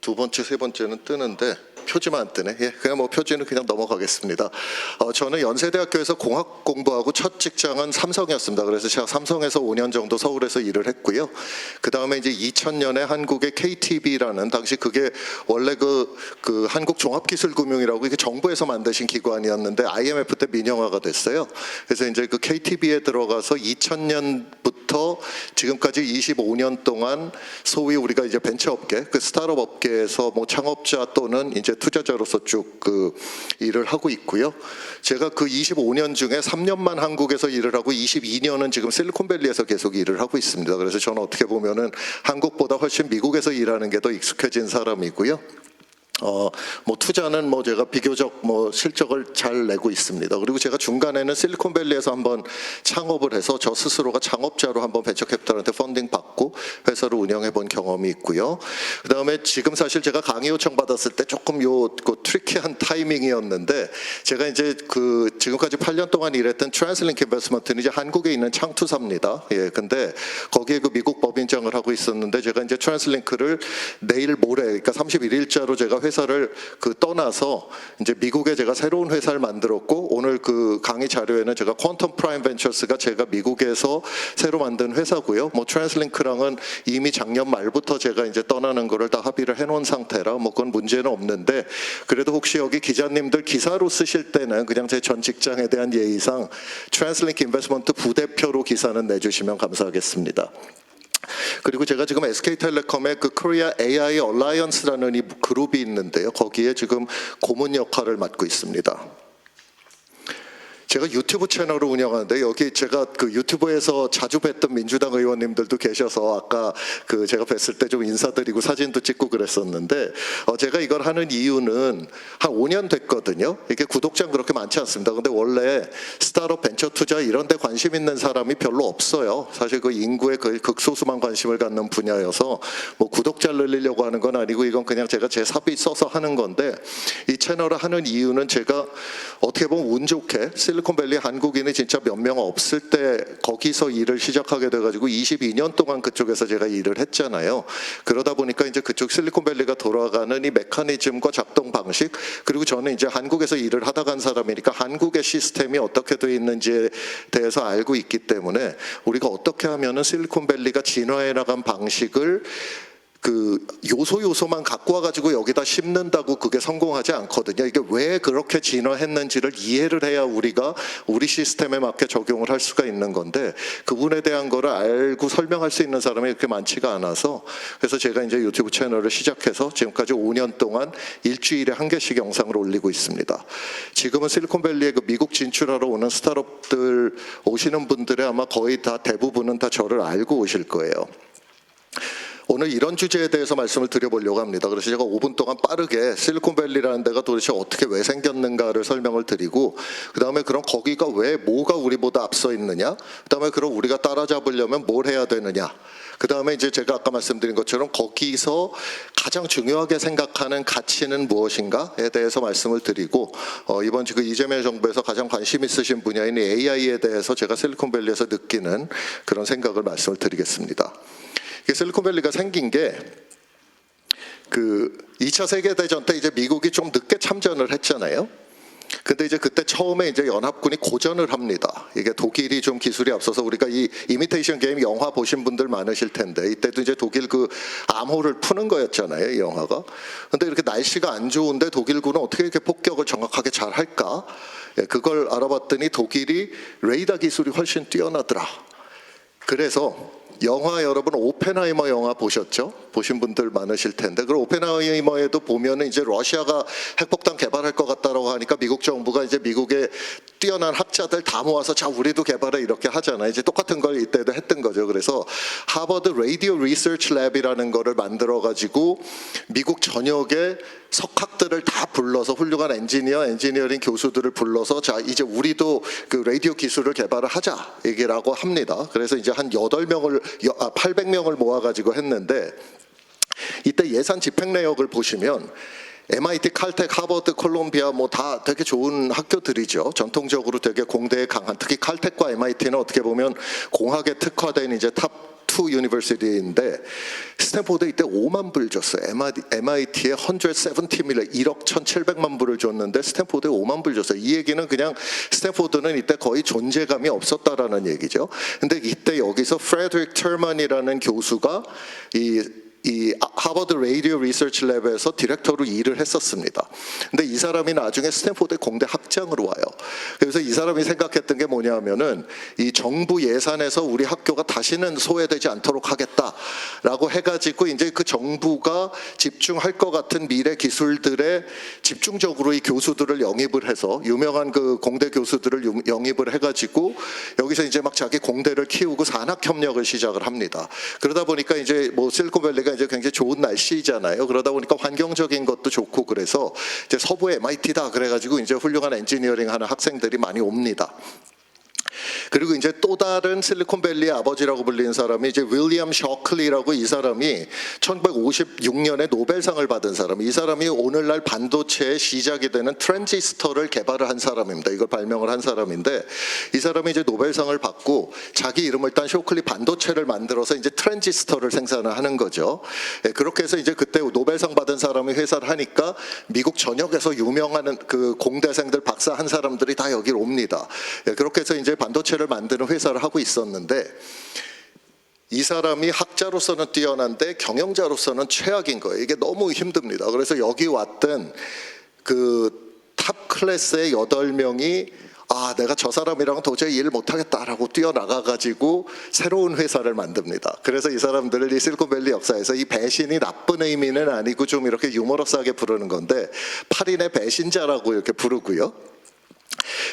두 번째, 세 번째는 뜨는데 표지만 안 뜨네. 예, 그냥 뭐 표지는 그냥 넘어가겠습니다. 저는 연세대학교에서 공학 공부하고 첫 직장은 삼성이었습니다. 그래서 제가 삼성에서 5년 정도 서울에서 일을 했고요. 그 다음에 이제 2000년에 한국의 KTB라는 당시 그게 원래 그 한국종합기술금융이라고 이게 정부에서 만드신 기관이었는데 IMF 때 민영화가 됐어요. 그래서 이제 그 KTB에 들어가서 2000년부터 지금까지 25년 동안 소위 우리가 이제 벤처업계, 그 스타트업 업계에서 뭐 창업자 또는 이제 투자자로서 쭉 그 일을 하고 있고요. 제가 그 25년 중에 3년만 한국에서 일을 하고 22년은 지금 실리콘밸리에서 계속 일을 하고 있습니다. 그래서 저는 어떻게 보면은 한국보다 훨씬 미국에서 일하는 게 더 익숙해진 사람이고요. 뭐 투자는 뭐 제가 비교적 뭐 실적을 잘 내고 있습니다. 그리고 제가 중간에는 실리콘밸리에서 한번 창업을 해서 저 스스로가 창업자로 한번 벤처캐피탈한테 펀딩 받고 회사를 운영해 본 경험이 있고요. 그다음에 지금 사실 제가 강의 요청 받았을 때 조금 그 트리키한 타이밍이었는데 제가 이제 그 지금까지 8년 동안 일했던 트랜스링크 인베스트먼트는 이제 한국에 있는 창투사입니다. 예, 근데 거기에 그 미국 법인장을 하고 있었는데 제가 이제 트랜스링크를 내일 모레 그러니까 31일자로 제가 회사를 그 떠나서 이제 미국에 제가 새로운 회사를 만들었고 오늘 그 강의 자료에는 제가 퀀텀 프라임 벤처스가 제가 미국에서 새로 만든 회사고요. 뭐 트랜스링크랑은 이미 작년 말부터 제가 이제 떠나는 거를 다 합의를 해놓은 상태라 뭐 그건 문제는 없는데 그래도 혹시 여기 기자님들 기사로 쓰실 때는 그냥 제 전 직장에 대한 예의상 트랜스링크 인베스트먼트 부대표로 기사는 내주시면 감사하겠습니다. 그리고 제가 지금 SK텔레콤의 그 코리아 AI 얼라이언스라는 이 그룹이 있는데요. 거기에 지금 고문 역할을 맡고 있습니다. 제가 유튜브 채널을 운영하는데 여기 제가 그 유튜브에서 자주 뵀던 민주당 의원님들도 계셔서 아까 그 제가 뵀을 때 좀 인사드리고 사진도 찍고 그랬었는데 제가 이걸 하는 이유는 한 5년 됐거든요. 이게 구독자는 그렇게 많지 않습니다. 근데 원래 스타트업 벤처 투자 이런 데 관심 있는 사람이 별로 없어요. 사실 그 인구의 그 극소수만 관심을 갖는 분야여서 뭐 구독자를 늘리려고 하는 건 아니고 이건 그냥 제가 제 사비 써서 하는 건데 이 채널을 하는 이유는 제가 어떻게 보면 운 좋게 실리콘밸리 한국인이 진짜 몇 명 없을 때 거기서 일을 시작하게 돼가지고 22년 동안 그쪽에서 제가 일을 했잖아요. 그러다 보니까 이제 그쪽 실리콘밸리가 돌아가는 이 메커니즘과 작동 방식 그리고 저는 이제 한국에서 일을 하다 간 사람이니까 한국의 시스템이 어떻게 되어 있는지에 대해서 알고 있기 때문에 우리가 어떻게 하면은 실리콘밸리가 진화해 나간 방식을 그 요소만 갖고 와가지고 여기다 심는다고 그게 성공하지 않거든요. 이게 왜 그렇게 진화했는지를 이해를 해야 우리가 우리 시스템에 맞게 적용을 할 수가 있는 건데 그분에 대한 거를 알고 설명할 수 있는 사람이 그렇게 많지가 않아서 그래서 제가 이제 유튜브 채널을 시작해서 지금까지 5년 동안 일주일에 1개씩 영상을 올리고 있습니다. 지금은 실리콘밸리에 그 미국 진출하러 오는 스타트업들 오시는 분들의 아마 거의 다 대부분은 다 저를 알고 오실 거예요. 오늘 이런 주제에 대해서 말씀을 드려보려고 합니다. 그래서 제가 5분 동안 빠르게 실리콘밸리라는 데가 도대체 어떻게 왜 생겼는가를 설명을 드리고 그 다음에 그럼 거기가 왜 뭐가 우리보다 앞서 있느냐 그 다음에 그럼 우리가 따라잡으려면 뭘 해야 되느냐 그 다음에 이제 제가 아까 말씀드린 것처럼 거기서 가장 중요하게 생각하는 가치는 무엇인가에 대해서 말씀을 드리고 이번 그 이재명 정부에서 가장 관심 있으신 분야인 AI에 대해서 제가 실리콘밸리에서 느끼는 그런 생각을 말씀을 드리겠습니다. 이게 실리콘밸리가 생긴 게 그 2차 세계대전 때 이제 미국이 좀 늦게 참전을 했잖아요. 근데 이제 그때 처음에 이제 연합군이 고전을 합니다. 이게 독일이 좀 기술이 앞서서 우리가 이 이미테이션 게임 영화 보신 분들 많으실 텐데 이때도 이제 독일 그 암호를 푸는 거였잖아요, 이 영화가. 근데 이렇게 날씨가 안 좋은데 독일군은 어떻게 이렇게 폭격을 정확하게 잘 할까? 그걸 알아봤더니 독일이 레이더 기술이 훨씬 뛰어나더라. 그래서 영화 여러분 오펜하이머 영화 보셨죠? 보신 분들 많으실 텐데 그 오펜하이머에도 보면은 이제 러시아가 핵폭탄 개발할 것 같다라고 하니까 미국 정부가 이제 미국의 뛰어난 학자들 다 모아서 자 우리도 개발해 이렇게 하잖아요. 이제 똑같은 걸 이때도 했던 거죠. 그래서 하버드 라디오 리서치 랩이라는 거를 만들어 가지고 미국 전역에 석학들을 다 불러서 훌륭한 엔지니어링 교수들을 불러서 자 이제 우리도 그 라디오 기술을 개발을 하자 얘기라고 합니다. 그래서 이제 한 800명을 모아가지고 했는데 이때 예산 집행 내역을 보시면 MIT, 칼텍, 하버드, 콜롬비아 뭐 다 되게 좋은 학교들이죠. 전통적으로 되게 공대에 강한 특히 칼텍과 MIT는 어떻게 보면 공학에 특화된 이제 탑 2 유니버시티인데 스탠포드 이때 5만 불 줬어요. MIT에 170 밀리언 1억 1,700만 불을 줬는데 스탠포드에 5만 불 줬어요. 이 얘기는 그냥 스탠포드는 이때 거의 존재감이 없었다라는 얘기죠. 근데 이때 여기서 프레드릭 터먼이라는 교수가 이 하버드 라디오 리서치 랩에서 디렉터로 일을 했었습니다. 근데 이 사람이 나중에 스탠포드 공대 학장으로 와요. 그래서 이 사람이 생각했던 게 뭐냐면은 이 정부 예산에서 우리 학교가 다시는 소외되지 않도록 하겠다라고 해가지고 이제 그 정부가 집중할 것 같은 미래 기술들에 집중적으로 이 교수들을 영입을 해서 유명한 그 공대 교수들을 영입을 해가지고 여기서 이제 막 자기 공대를 키우고 산학 협력을 시작을 합니다. 그러다 보니까 이제 뭐 실리콘밸리가 이제 굉장히 좋은 날씨잖아요. 그러다 보니까 환경적인 것도 좋고 그래서 이제 서부의 MIT다 그래가지고 이제 훌륭한 엔지니어링 하는 학생들이 많이 옵니다. 그리고 이제 또 다른 실리콘밸리의 아버지라고 불리는 사람이 이제 윌리엄 셔클리라고 이 사람이 1956년에 노벨상을 받은 사람. 이 사람이 오늘날 반도체의 시작이 되는 트랜지스터를 개발을 한 사람입니다. 이걸 발명을 한 사람인데 이 사람이 이제 노벨상을 받고 자기 이름을 딴 셔클리 반도체를 만들어서 이제 트랜지스터를 생산을 하는 거죠. 그렇게 해서 이제 그때 노벨상 받은 사람이 회사를 하니까 미국 전역에서 유명한 그 공대생들 박사 한 사람들이 다 여기로 옵니다. 그렇게 해서 이제 반도체를 만드는 회사를 하고 있었는데 이 사람이 학자로서는 뛰어난데 경영자로서는 최악인 거예요. 이게 너무 힘듭니다. 그래서 여기 왔던 그 탑 클래스의 8명이 내가 저 사람이랑 도저히 일 못하겠다라고 뛰어나가가지고 새로운 회사를 만듭니다. 그래서 이 사람들을 이 실리콘밸리 역사에서 이 배신이 나쁜 의미는 아니고 좀 이렇게 유머러스하게 부르는 건데 8인의 배신자라고 이렇게 부르고요.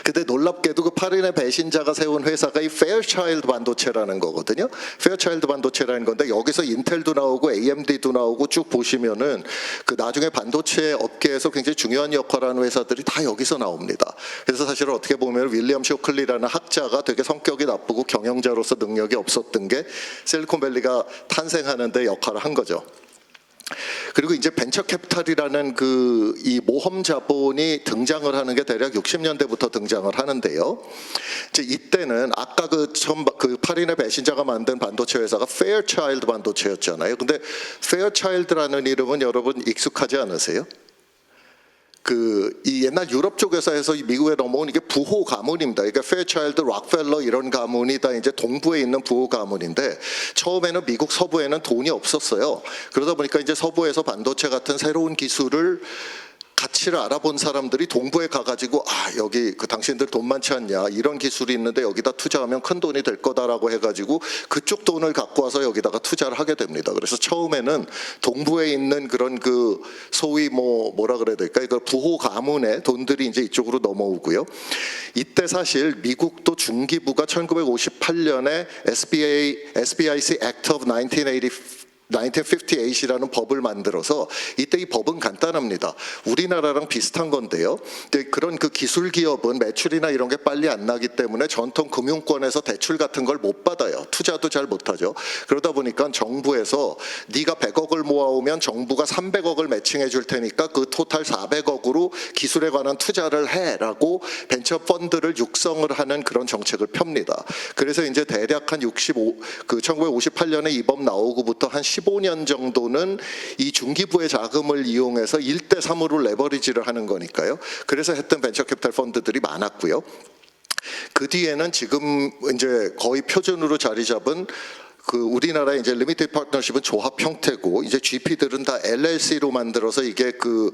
근데 놀랍게도 그 8인의 배신자가 세운 회사가 이 페어차일드 반도체라는 거거든요. 페어차일드 반도체라는 건데 여기서 인텔도 나오고 AMD도 나오고 쭉 보시면은 그 나중에 반도체 업계에서 굉장히 중요한 역할을 하는 회사들이 다 여기서 나옵니다. 그래서 사실은 어떻게 보면 윌리엄 쇼클리라는 학자가 되게 성격이 나쁘고 경영자로서 능력이 없었던 게 실리콘밸리가 탄생하는 데 역할을 한 거죠. 그리고 이제 벤처 캐피탈이라는 그 이 모험 자본이 등장을 하는 게 대략 60년대부터 등장을 하는데요. 이제 이때는 아까 그 8인의 배신자가 만든 반도체 회사가 페어차일드 반도체였잖아요. 근데 페어차일드라는 이름은 여러분 익숙하지 않으세요? 이 옛날 유럽 쪽에서 해서 미국에 넘어온 이게 부호 가문입니다. 그러니까 페어차일드, 록펠러 이런 가문이 다 이제 동부에 있는 부호 가문인데 처음에는 미국 서부에는 돈이 없었어요. 그러다 보니까 이제 서부에서 반도체 같은 새로운 기술을 가치를 알아본 사람들이 동부에 가가지고 여기 그 당신들 돈 많지 않냐 이런 기술이 있는데 여기다 투자하면 큰 돈이 될 거다라고 해가지고 그쪽 돈을 갖고 와서 여기다가 투자를 하게 됩니다. 그래서 처음에는 동부에 있는 그런 그 소위 뭐라 그래야 될까 이거 부호 가문의 돈들이 이제 이쪽으로 넘어오고요. 이때 사실 미국도 중기부가 1958년에 SBIC Act of 1985 1958이라는 법을 만들어서 이때 이 법은 간단합니다. 우리나라랑 비슷한 건데요. 근데 그런 그 기술 기업은 매출이나 이런 게 빨리 안 나기 때문에 전통 금융권에서 대출 같은 걸 못 받아요. 투자도 잘 못하죠. 그러다 보니까 정부에서 네가 100억을 모아오면 정부가 300억을 매칭해 줄 테니까 그 토탈 400억으로 기술에 관한 투자를 해라고 벤처 펀드를 육성을 하는 그런 정책을 펴니다. 그래서 이제 대략 한 1958년에 이 법 나오고부터 한 15년 정도는 이 중기부의 자금을 이용해서 1대3으로 레버리지를 하는 거니까요. 그래서 했던 벤처 캐피탈 펀드들이 많았고요. 그 뒤에는 지금 이제 거의 표준으로 자리 잡은 그 우리나라의 이제 리미티드 파트너십은 조합 형태고 이제 GP들은 다 LLC로 만들어서 이게 그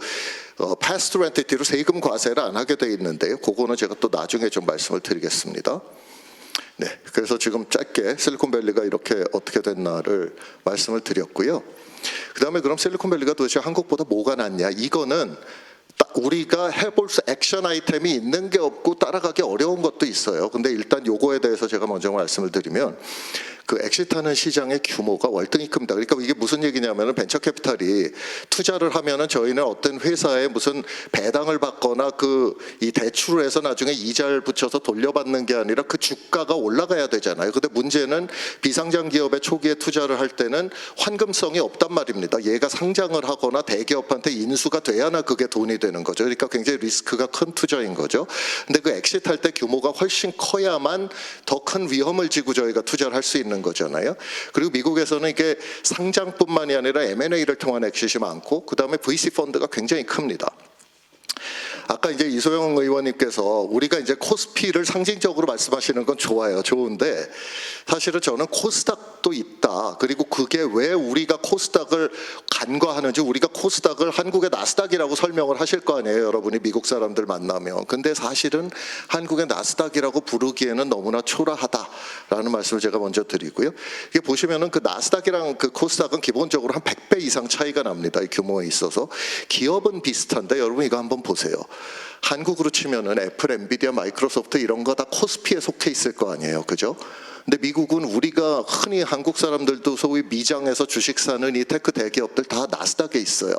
pass-through entity로 세금 과세를 안 하게 돼 있는데요. 그거는 제가 또 나중에 좀 말씀을 드리겠습니다. 네, 그래서 지금 짧게 실리콘밸리가 이렇게 어떻게 됐나를 말씀을 드렸고요. 그다음에 그럼 실리콘밸리가 도대체 한국보다 뭐가 낫냐? 이거는 우리가 해볼 수 액션 아이템이 있는 게 없고 따라가기 어려운 것도 있어요. 근데 일단 요거에 대해서 제가 먼저 말씀을 드리면 그 엑시트하는 시장의 규모가 월등히 큽니다. 그러니까 이게 무슨 얘기냐면은 벤처 캐피탈이 투자를 하면은 저희는 어떤 회사에 무슨 배당을 받거나 그 이 대출을 해서 나중에 이자를 붙여서 돌려받는 게 아니라 그 주가가 올라가야 되잖아요. 근데 문제는 비상장 기업의 초기에 투자를 할 때는 환금성이 없단 말입니다. 얘가 상장을 하거나 대기업한테 인수가 돼야나 그게 돈이 되는 거죠. 그러니까 굉장히 리스크가 큰 투자인 거죠. 근데 그 엑시트할 때 규모가 훨씬 커야만 더 큰 위험을 지고 저희가 투자를 할 수 있는 거잖아요. 그리고 미국에서는 이게 상장뿐만이 아니라 M&A를 통한 엑시트이 많고 그다음에 VC 펀드가 굉장히 큽니다. 아까 이제 이소영 의원님께서 우리가 이제 코스피를 상징적으로 말씀하시는 건 좋아요. 좋은데 사실은 저는 코스닥도 있다. 그리고 그게 왜 우리가 코스닥을 간과하는지 우리가 코스닥을 한국의 나스닥이라고 설명을 하실 거 아니에요. 여러분이 미국 사람들 만나면. 근데 사실은 한국의 나스닥이라고 부르기에는 너무나 초라하다라는 말씀을 제가 먼저 드리고요. 이게 보시면은 그 나스닥이랑 그 코스닥은 기본적으로 한 100배 이상 차이가 납니다. 이 규모에 있어서. 기업은 비슷한데 여러분 이거 한번 보세요. 한국으로 치면은 애플, 엔비디아, 마이크로소프트 이런 거 다 코스피에 속해 있을 거 아니에요. 그죠? 근데 미국은 우리가 흔히 한국 사람들도 소위 미장에서 주식 사는 이 테크 대기업들 다 나스닥에 있어요.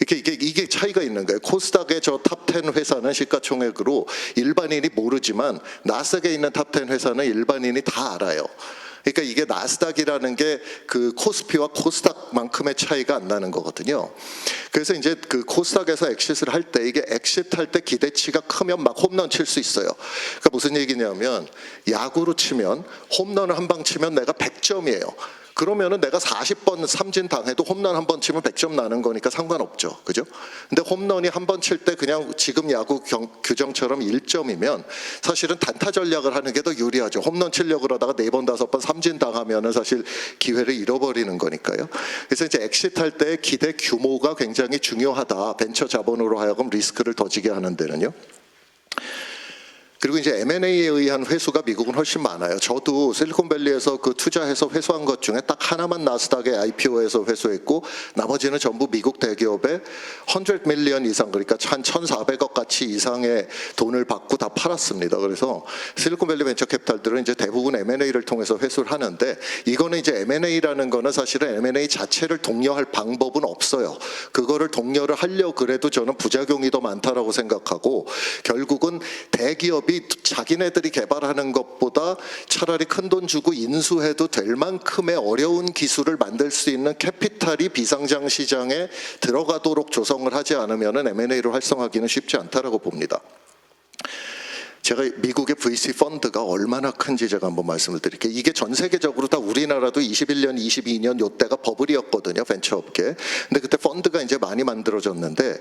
이게 차이가 있는 거예요. 코스닥의 저 탑10 회사는 시가총액으로 일반인이 모르지만 나스닥에 있는 탑10 회사는 일반인이 다 알아요. 그러니까 이게 나스닥이라는 게 그 코스피와 코스닥만큼의 차이가 안 나는 거거든요. 그래서 이제 그 코스닥에서 엑시트를 할 때 이게 엑시트 할 때 기대치가 크면 막 홈런 칠 수 있어요. 그러니까 무슨 얘기냐면 야구로 치면 홈런을 한 방 치면 내가 100점이에요. 그러면은 내가 40번 삼진 당해도 홈런 한 번 치면 100점 나는 거니까 상관없죠. 그죠? 근데 홈런이 한 번 칠 때 그냥 지금 야구 규정처럼 1점이면 사실은 단타 전략을 하는 게 더 유리하죠. 홈런 치려고 그러다가 4번, 5번 삼진 당하면은 사실 기회를 잃어버리는 거니까요. 그래서 이제 엑시트 할 때 기대 규모가 굉장히 중요하다. 벤처 자본으로 하여금 리스크를 더 지게 하는 데는요. 그리고 이제 M&A에 의한 회수가 미국은 훨씬 많아요. 저도 실리콘밸리에서 그 투자해서 회수한 것 중에 딱 하나만 나스닥에 IPO에서 회수했고 나머지는 전부 미국 대기업에 100 밀리언 이상 그러니까 한 1,400억 가치 이상의 돈을 받고 다 팔았습니다. 그래서 실리콘밸리 벤처 캐피탈들은 이제 대부분 M&A를 통해서 회수를 하는데 이거는 이제 M&A라는 거는 사실은 M&A 자체를 독려할 방법은 없어요. 그거를 독려를 하려고 그래도 저는 부작용이 더 많다라고 생각하고 결국은 대기업이 자기네들이 개발하는 것보다 차라리 큰 돈 주고 인수해도 될 만큼의 어려운 기술을 만들 수 있는 캐피탈이 비상장 시장에 들어가도록 조성을 하지 않으면 M&A를 활성화하기는 쉽지 않다라고 봅니다. 제가 미국의 VC 펀드가 얼마나 큰지 제가 한번 말씀을 드릴게요. 이게 전 세계적으로 다 우리나라도 21년, 22년 요때가 버블이었거든요. 벤처업계. 근데 그때 펀드가 이제 많이 만들어졌는데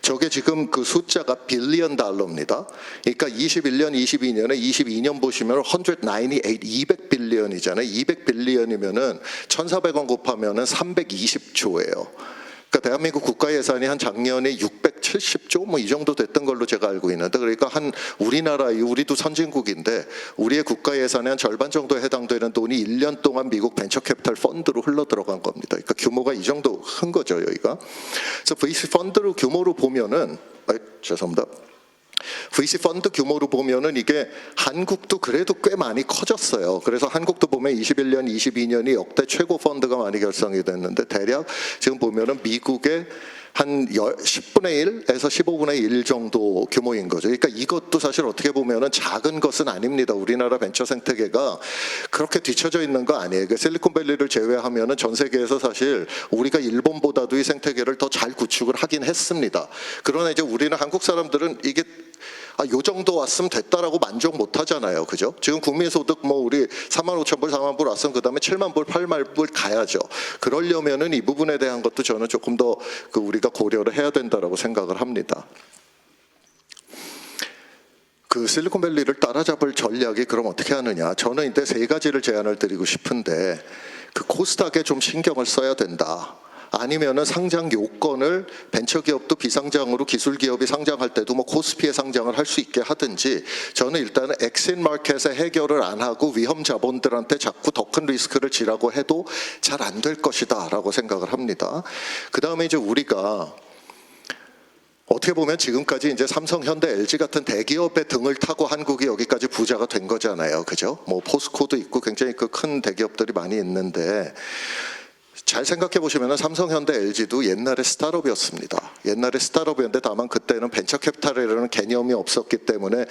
저게 지금 그 숫자가 빌리언 달러입니다. 그러니까 21년, 22년에 22년 보시면 198, 200 빌리언이잖아요. 200 빌리언이면은 1,400원 곱하면은 320조예요. 그러니까 대한민국 국가 예산이 한 작년에 670조 뭐 이 정도 됐던 걸로 제가 알고 있는데 그러니까 한 우리도 선진국인데 우리의 국가 예산의 한 절반 정도에 해당되는 돈이 1년 동안 미국 벤처 캐피탈 펀드로 흘러 들어간 겁니다. 그러니까 규모가 이 정도 큰 거죠, 여기가. 그래서 VC 펀드로 규모로 보면은 죄송합니다. VC 펀드 규모로 보면은 이게 한국도 그래도 꽤 많이 커졌어요. 그래서 한국도 보면 21년, 22년이 역대 최고 펀드가 많이 결성이 됐는데 대략 지금 보면은 미국의 한 10분의 1에서 15분의 1 정도 규모인 거죠. 그러니까 이것도 사실 어떻게 보면은 작은 것은 아닙니다. 우리나라 벤처 생태계가 그렇게 뒤처져 있는 거 아니에요. 그러니까 실리콘밸리를 제외하면은 전 세계에서 사실 우리가 일본보다도 이 생태계를 더 잘 구축을 하긴 했습니다. 그러나 이제 우리는 한국 사람들은 이게 요 정도 왔으면 됐다라고 만족 못 하잖아요. 그죠? 지금 국민소득 뭐 우리 4만 5천 불, 4만 불 왔으면 그 다음에 7만 불, 8만 불 가야죠. 그러려면은 이 부분에 대한 것도 저는 조금 더 우리가 고려를 해야 된다라고 생각을 합니다. 그 실리콘밸리를 따라잡을 전략이 그럼 어떻게 하느냐? 저는 이때 세 가지를 제안을 드리고 싶은데 그 코스닥에 좀 신경을 써야 된다. 아니면은 상장 요건을 벤처기업도 비상장으로 기술기업이 상장할 때도 뭐 코스피에 상장을 할 수 있게 하든지 저는 일단은 엑sit 마켓에 해결을 안 하고 위험 자본들한테 자꾸 더 큰 리스크를 지라고 해도 잘 안 될 것이다 라고 생각을 합니다. 그 다음에 이제 우리가 어떻게 보면 지금까지 이제 삼성, 현대, LG 같은 대기업의 등을 타고 한국이 여기까지 부자가 된 거잖아요. 그죠? 뭐 포스코도 있고 굉장히 그 큰 대기업들이 많이 있는데 잘 생각해 보시면 삼성, 현대, LG도 옛날에 스타트업이었습니다. 옛날에 스타트업이었는데 다만 그때는 벤처 캐피탈이라는 개념이 없었기 때문에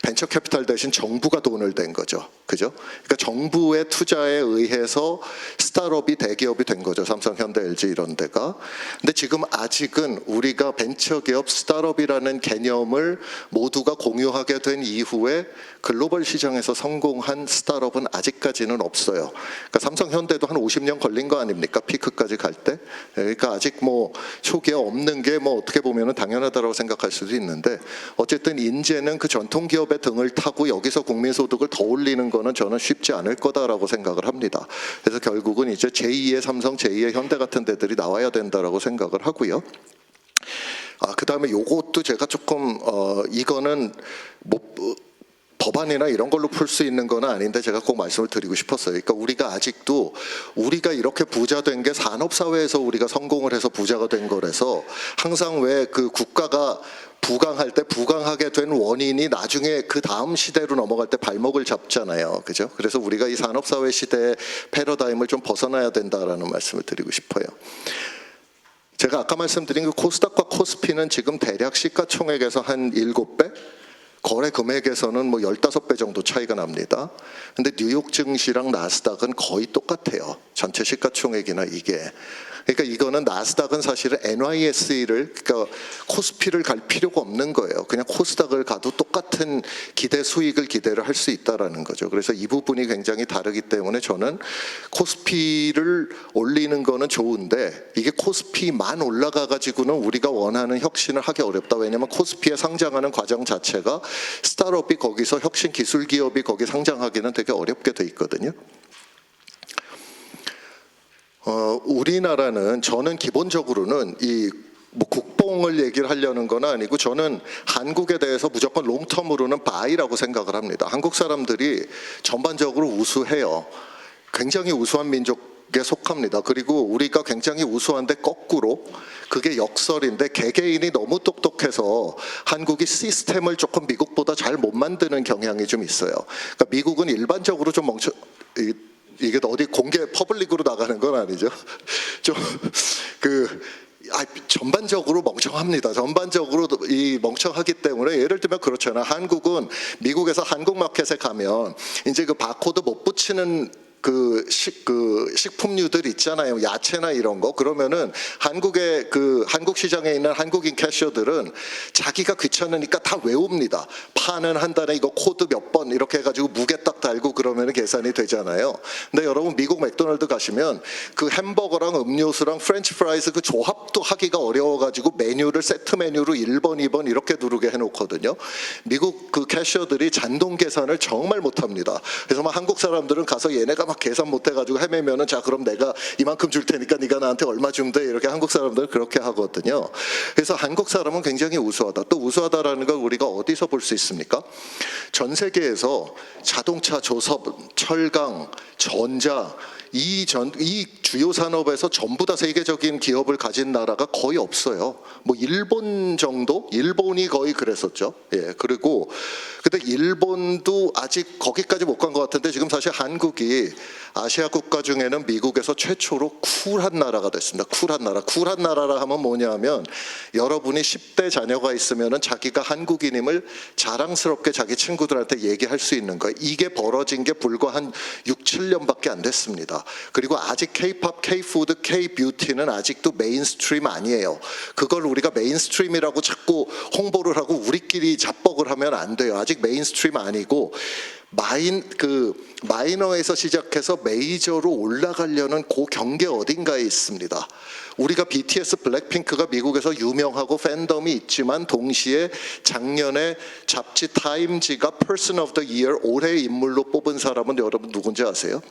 벤처 캐피탈 대신 정부가 돈을 댄 거죠. 그죠? 그러니까 정부의 투자에 의해서 스타트업이 대기업이 된 거죠. 삼성, 현대, LG 이런 데가. 근데 지금 아직은 우리가 벤처기업 스타트업이라는 개념을 모두가 공유하게 된 이후에 글로벌 시장에서 성공한 스타트업은 아직까지는 없어요. 그러니까 삼성, 현대도 한 50년 걸린 거 아닙니까? 피크까지 갈 때. 그러니까 아직 뭐 초기에 없는 게 뭐 어떻게 보면은 당연하다고 생각할 수도 있는데 어쨌든 이제는 그 전통 기업의 등을 타고 여기서 국민소득을 더 올리는 거는 저는 쉽지 않을 거다라고 생각을 합니다. 그래서 결국은 이제 제2의 삼성, 제2의 현대 같은 데들이 나와야 된다라고 생각을 하고요. 그다음에 요것도 제가 조금 이거는 뭐 법안이나 이런 걸로 풀 수 있는 건 아닌데 제가 꼭 말씀을 드리고 싶었어요. 그러니까 우리가 아직도 우리가 이렇게 부자 된 게 산업사회에서 우리가 성공을 해서 부자가 된 거라서 항상 왜 그 국가가 부강할 때 부강하게 된 원인이 나중에 그 다음 시대로 넘어갈 때 발목을 잡잖아요. 그죠? 그래서 우리가 이 산업사회 시대의 패러다임을 좀 벗어나야 된다라는 말씀을 드리고 싶어요. 제가 아까 말씀드린 그 코스닥과 코스피는 지금 대략 시가총액에서 한 7배? 거래 금액에서는 뭐 15배 정도 차이가 납니다. 근데 뉴욕 증시랑 나스닥은 거의 똑같아요. 전체 시가총액이나 이게. 그러니까 이거는 나스닥은 사실은 NYSE를 그러니까 코스피를 갈 필요가 없는 거예요. 그냥 코스닥을 가도 똑같은 기대 수익을 기대를 할 수 있다라는 거죠. 그래서 이 부분이 굉장히 다르기 때문에 저는 코스피를 올리는 거는 좋은데 이게 코스피만 올라가 가지고는 우리가 원하는 혁신을 하기 어렵다. 왜냐하면 코스피에 상장하는 과정 자체가 스타트업이 거기서 혁신 기술 기업이 거기 상장하기는 되게 어렵게 돼 있거든요. 우리나라는 저는 기본적으로는 이 뭐 국뽕을 얘기를 하려는 건 아니고 저는 한국에 대해서 무조건 롱텀으로는 바이라고 생각을 합니다. 한국 사람들이 전반적으로 우수해요. 굉장히 우수한 민족에 속합니다. 그리고 우리가 굉장히 우수한데 거꾸로 그게 역설인데 개개인이 너무 똑똑해서 한국이 시스템을 조금 미국보다 잘 못 만드는 경향이 좀 있어요. 그러니까 미국은 일반적으로 좀 이게 어디 공개 퍼블릭으로 나가는 건 아니죠. 좀 전반적으로 멍청합니다. 전반적으로 이 멍청하기 때문에 예를 들면 그렇잖아요. 한국은 미국에서 한국 마켓에 가면 이제 그 바코드 못 붙이는 그 식품류들 있잖아요. 야채나 이런 거. 그러면은 한국의 그 한국 시장에 있는 한국인 캐셔들은 자기가 귀찮으니까 다 외웁니다. 파는 한 달에 이거 코드 몇 번 이렇게 해가지고 무게 딱 달고 그러면은 계산이 되잖아요. 근데 여러분 미국 맥도날드 가시면 그 햄버거랑 음료수랑 프렌치 프라이즈 그 조합도 하기가 어려워가지고 메뉴를 세트 메뉴로 1번, 2번 이렇게 누르게 해놓거든요. 미국 그 캐셔들이 잔동 계산을 정말 못합니다. 그래서 막 한국 사람들은 가서 얘네가 막 막 계산 못 해가지고 헤매면은 자 그럼 내가 이만큼 줄 테니까 네가 나한테 얼마 주면 돼 이렇게 한국 사람들은 그렇게 하거든요. 그래서 한국 사람은 굉장히 우수하다. 또 우수하다라는 걸 우리가 어디서 볼 수 있습니까? 전 세계에서 자동차, 조섭, 철강, 전자 이 주요 산업에서 전부 다 세계적인 기업을 가진 나라가 거의 없어요. 뭐 일본 정도? 일본이 거의 그랬었죠. 예. 그리고 근데 일본도 아직 거기까지 못 간 것 같은데 지금 사실 한국이 아시아 국가 중에는 미국에서 최초로 쿨한 나라가 됐습니다. 쿨한 나라. 쿨한 나라라 하면 뭐냐면 여러분이 10대 자녀가 있으면은 자기가 한국인임을 자랑스럽게 자기 친구들한테 얘기할 수 있는 거예요. 이게 벌어진 게 불과 한 6, 7년밖에 안 됐습니다. 그리고 아직 K-팝, K-푸드, K-뷰티는 아직도 메인스트림 아니에요. 그걸 우리가 메인스트림이라고 자꾸 홍보를 하고 우리끼리 잡벅을 하면 안 돼요. 아직 메인스트림 아니고 마이너에서 시작해서 메이저로 올라가려는 그 경계 어딘가에 있습니다. 우리가 BTS, 블랙핑크가 미국에서 유명하고 팬덤이 있지만 동시에 작년에 잡지 타임지가 Person of the Year 올해의 인물로 뽑은 사람은 여러분 누군지 아세요?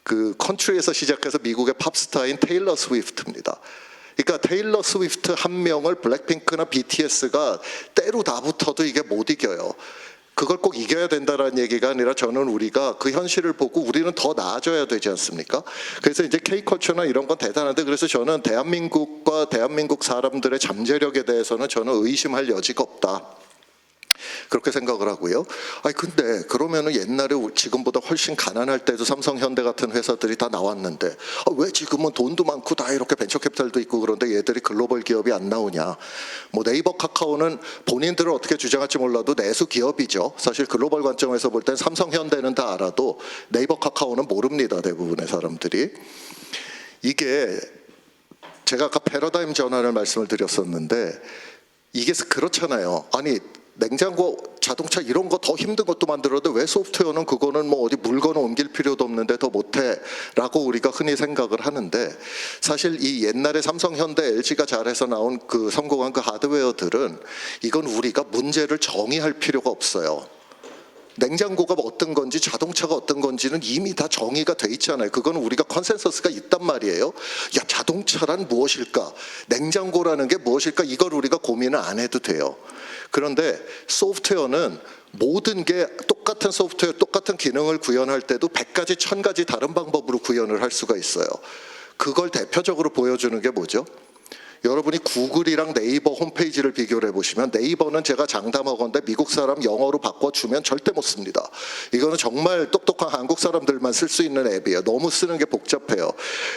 그 컨트리에서 시작해서 미국의 팝스타인 테일러 스위프트입니다. 그러니까 테일러 스위프트 한 명을 블랙핑크나 BTS가 때로 다 붙어도 이게 못 이겨요. 그걸 꼭 이겨야 된다는 얘기가 아니라 저는 우리가 그 현실을 보고 우리는 더 나아져야 되지 않습니까? 그래서 이제 K컬처나 이런 건 대단한데 그래서 저는 대한민국과 대한민국 사람들의 잠재력에 대해서는 저는 의심할 여지가 없다. 그렇게 생각을 하고요. 아니 근데 그러면은 옛날에 지금보다 훨씬 가난할 때도 삼성, 현대 같은 회사들이 다 나왔는데 왜 지금은 돈도 많고 다 이렇게 벤처캐피탈도 있고 그런데 얘들이 글로벌 기업이 안 나오냐? 뭐 네이버, 카카오는 본인들은 어떻게 주장할지 몰라도 내수 기업이죠. 사실 글로벌 관점에서 볼 땐 삼성, 현대는 다 알아도 네이버, 카카오는 모릅니다. 대부분의 사람들이. 이게 제가 아까 패러다임 전환을 말씀을 드렸었는데 이게 그렇잖아요. 아니 냉장고, 자동차 이런 거 더 힘든 것도 만들어도 왜 소프트웨어는 그거는 뭐 어디 물건을 옮길 필요도 없는데 더 못해 라고 우리가 흔히 생각을 하는데 사실 이 옛날에 삼성, 현대, LG가 잘해서 나온 그 성공한 그 하드웨어들은 이건 우리가 문제를 정의할 필요가 없어요. 냉장고가 어떤 건지 자동차가 어떤 건지는 이미 다 정의가 돼 있잖아요. 그거는 우리가 컨센서스가 있단 말이에요. 야, 자동차란 무엇일까? 냉장고라는 게 무엇일까? 이걸 우리가 고민을 안 해도 돼요. 그런데 소프트웨어는 모든 게 똑같은 소프트웨어, 똑같은 기능을 구현할 때도 100가지, 1000가지 다른 방법으로 구현을 할 수가 있어요. 그걸 대표적으로 보여주는 게 뭐죠? 여러분이 구글이랑 네이버 홈페이지를 비교를 해보시면 네이버는 제가 장담하건대 미국 사람 영어로 바꿔주면 절대 못 씁니다. 이거는 정말 똑똑한 한국 사람들만 쓸 수 있는 앱이에요. 너무 쓰는 게 복잡해요.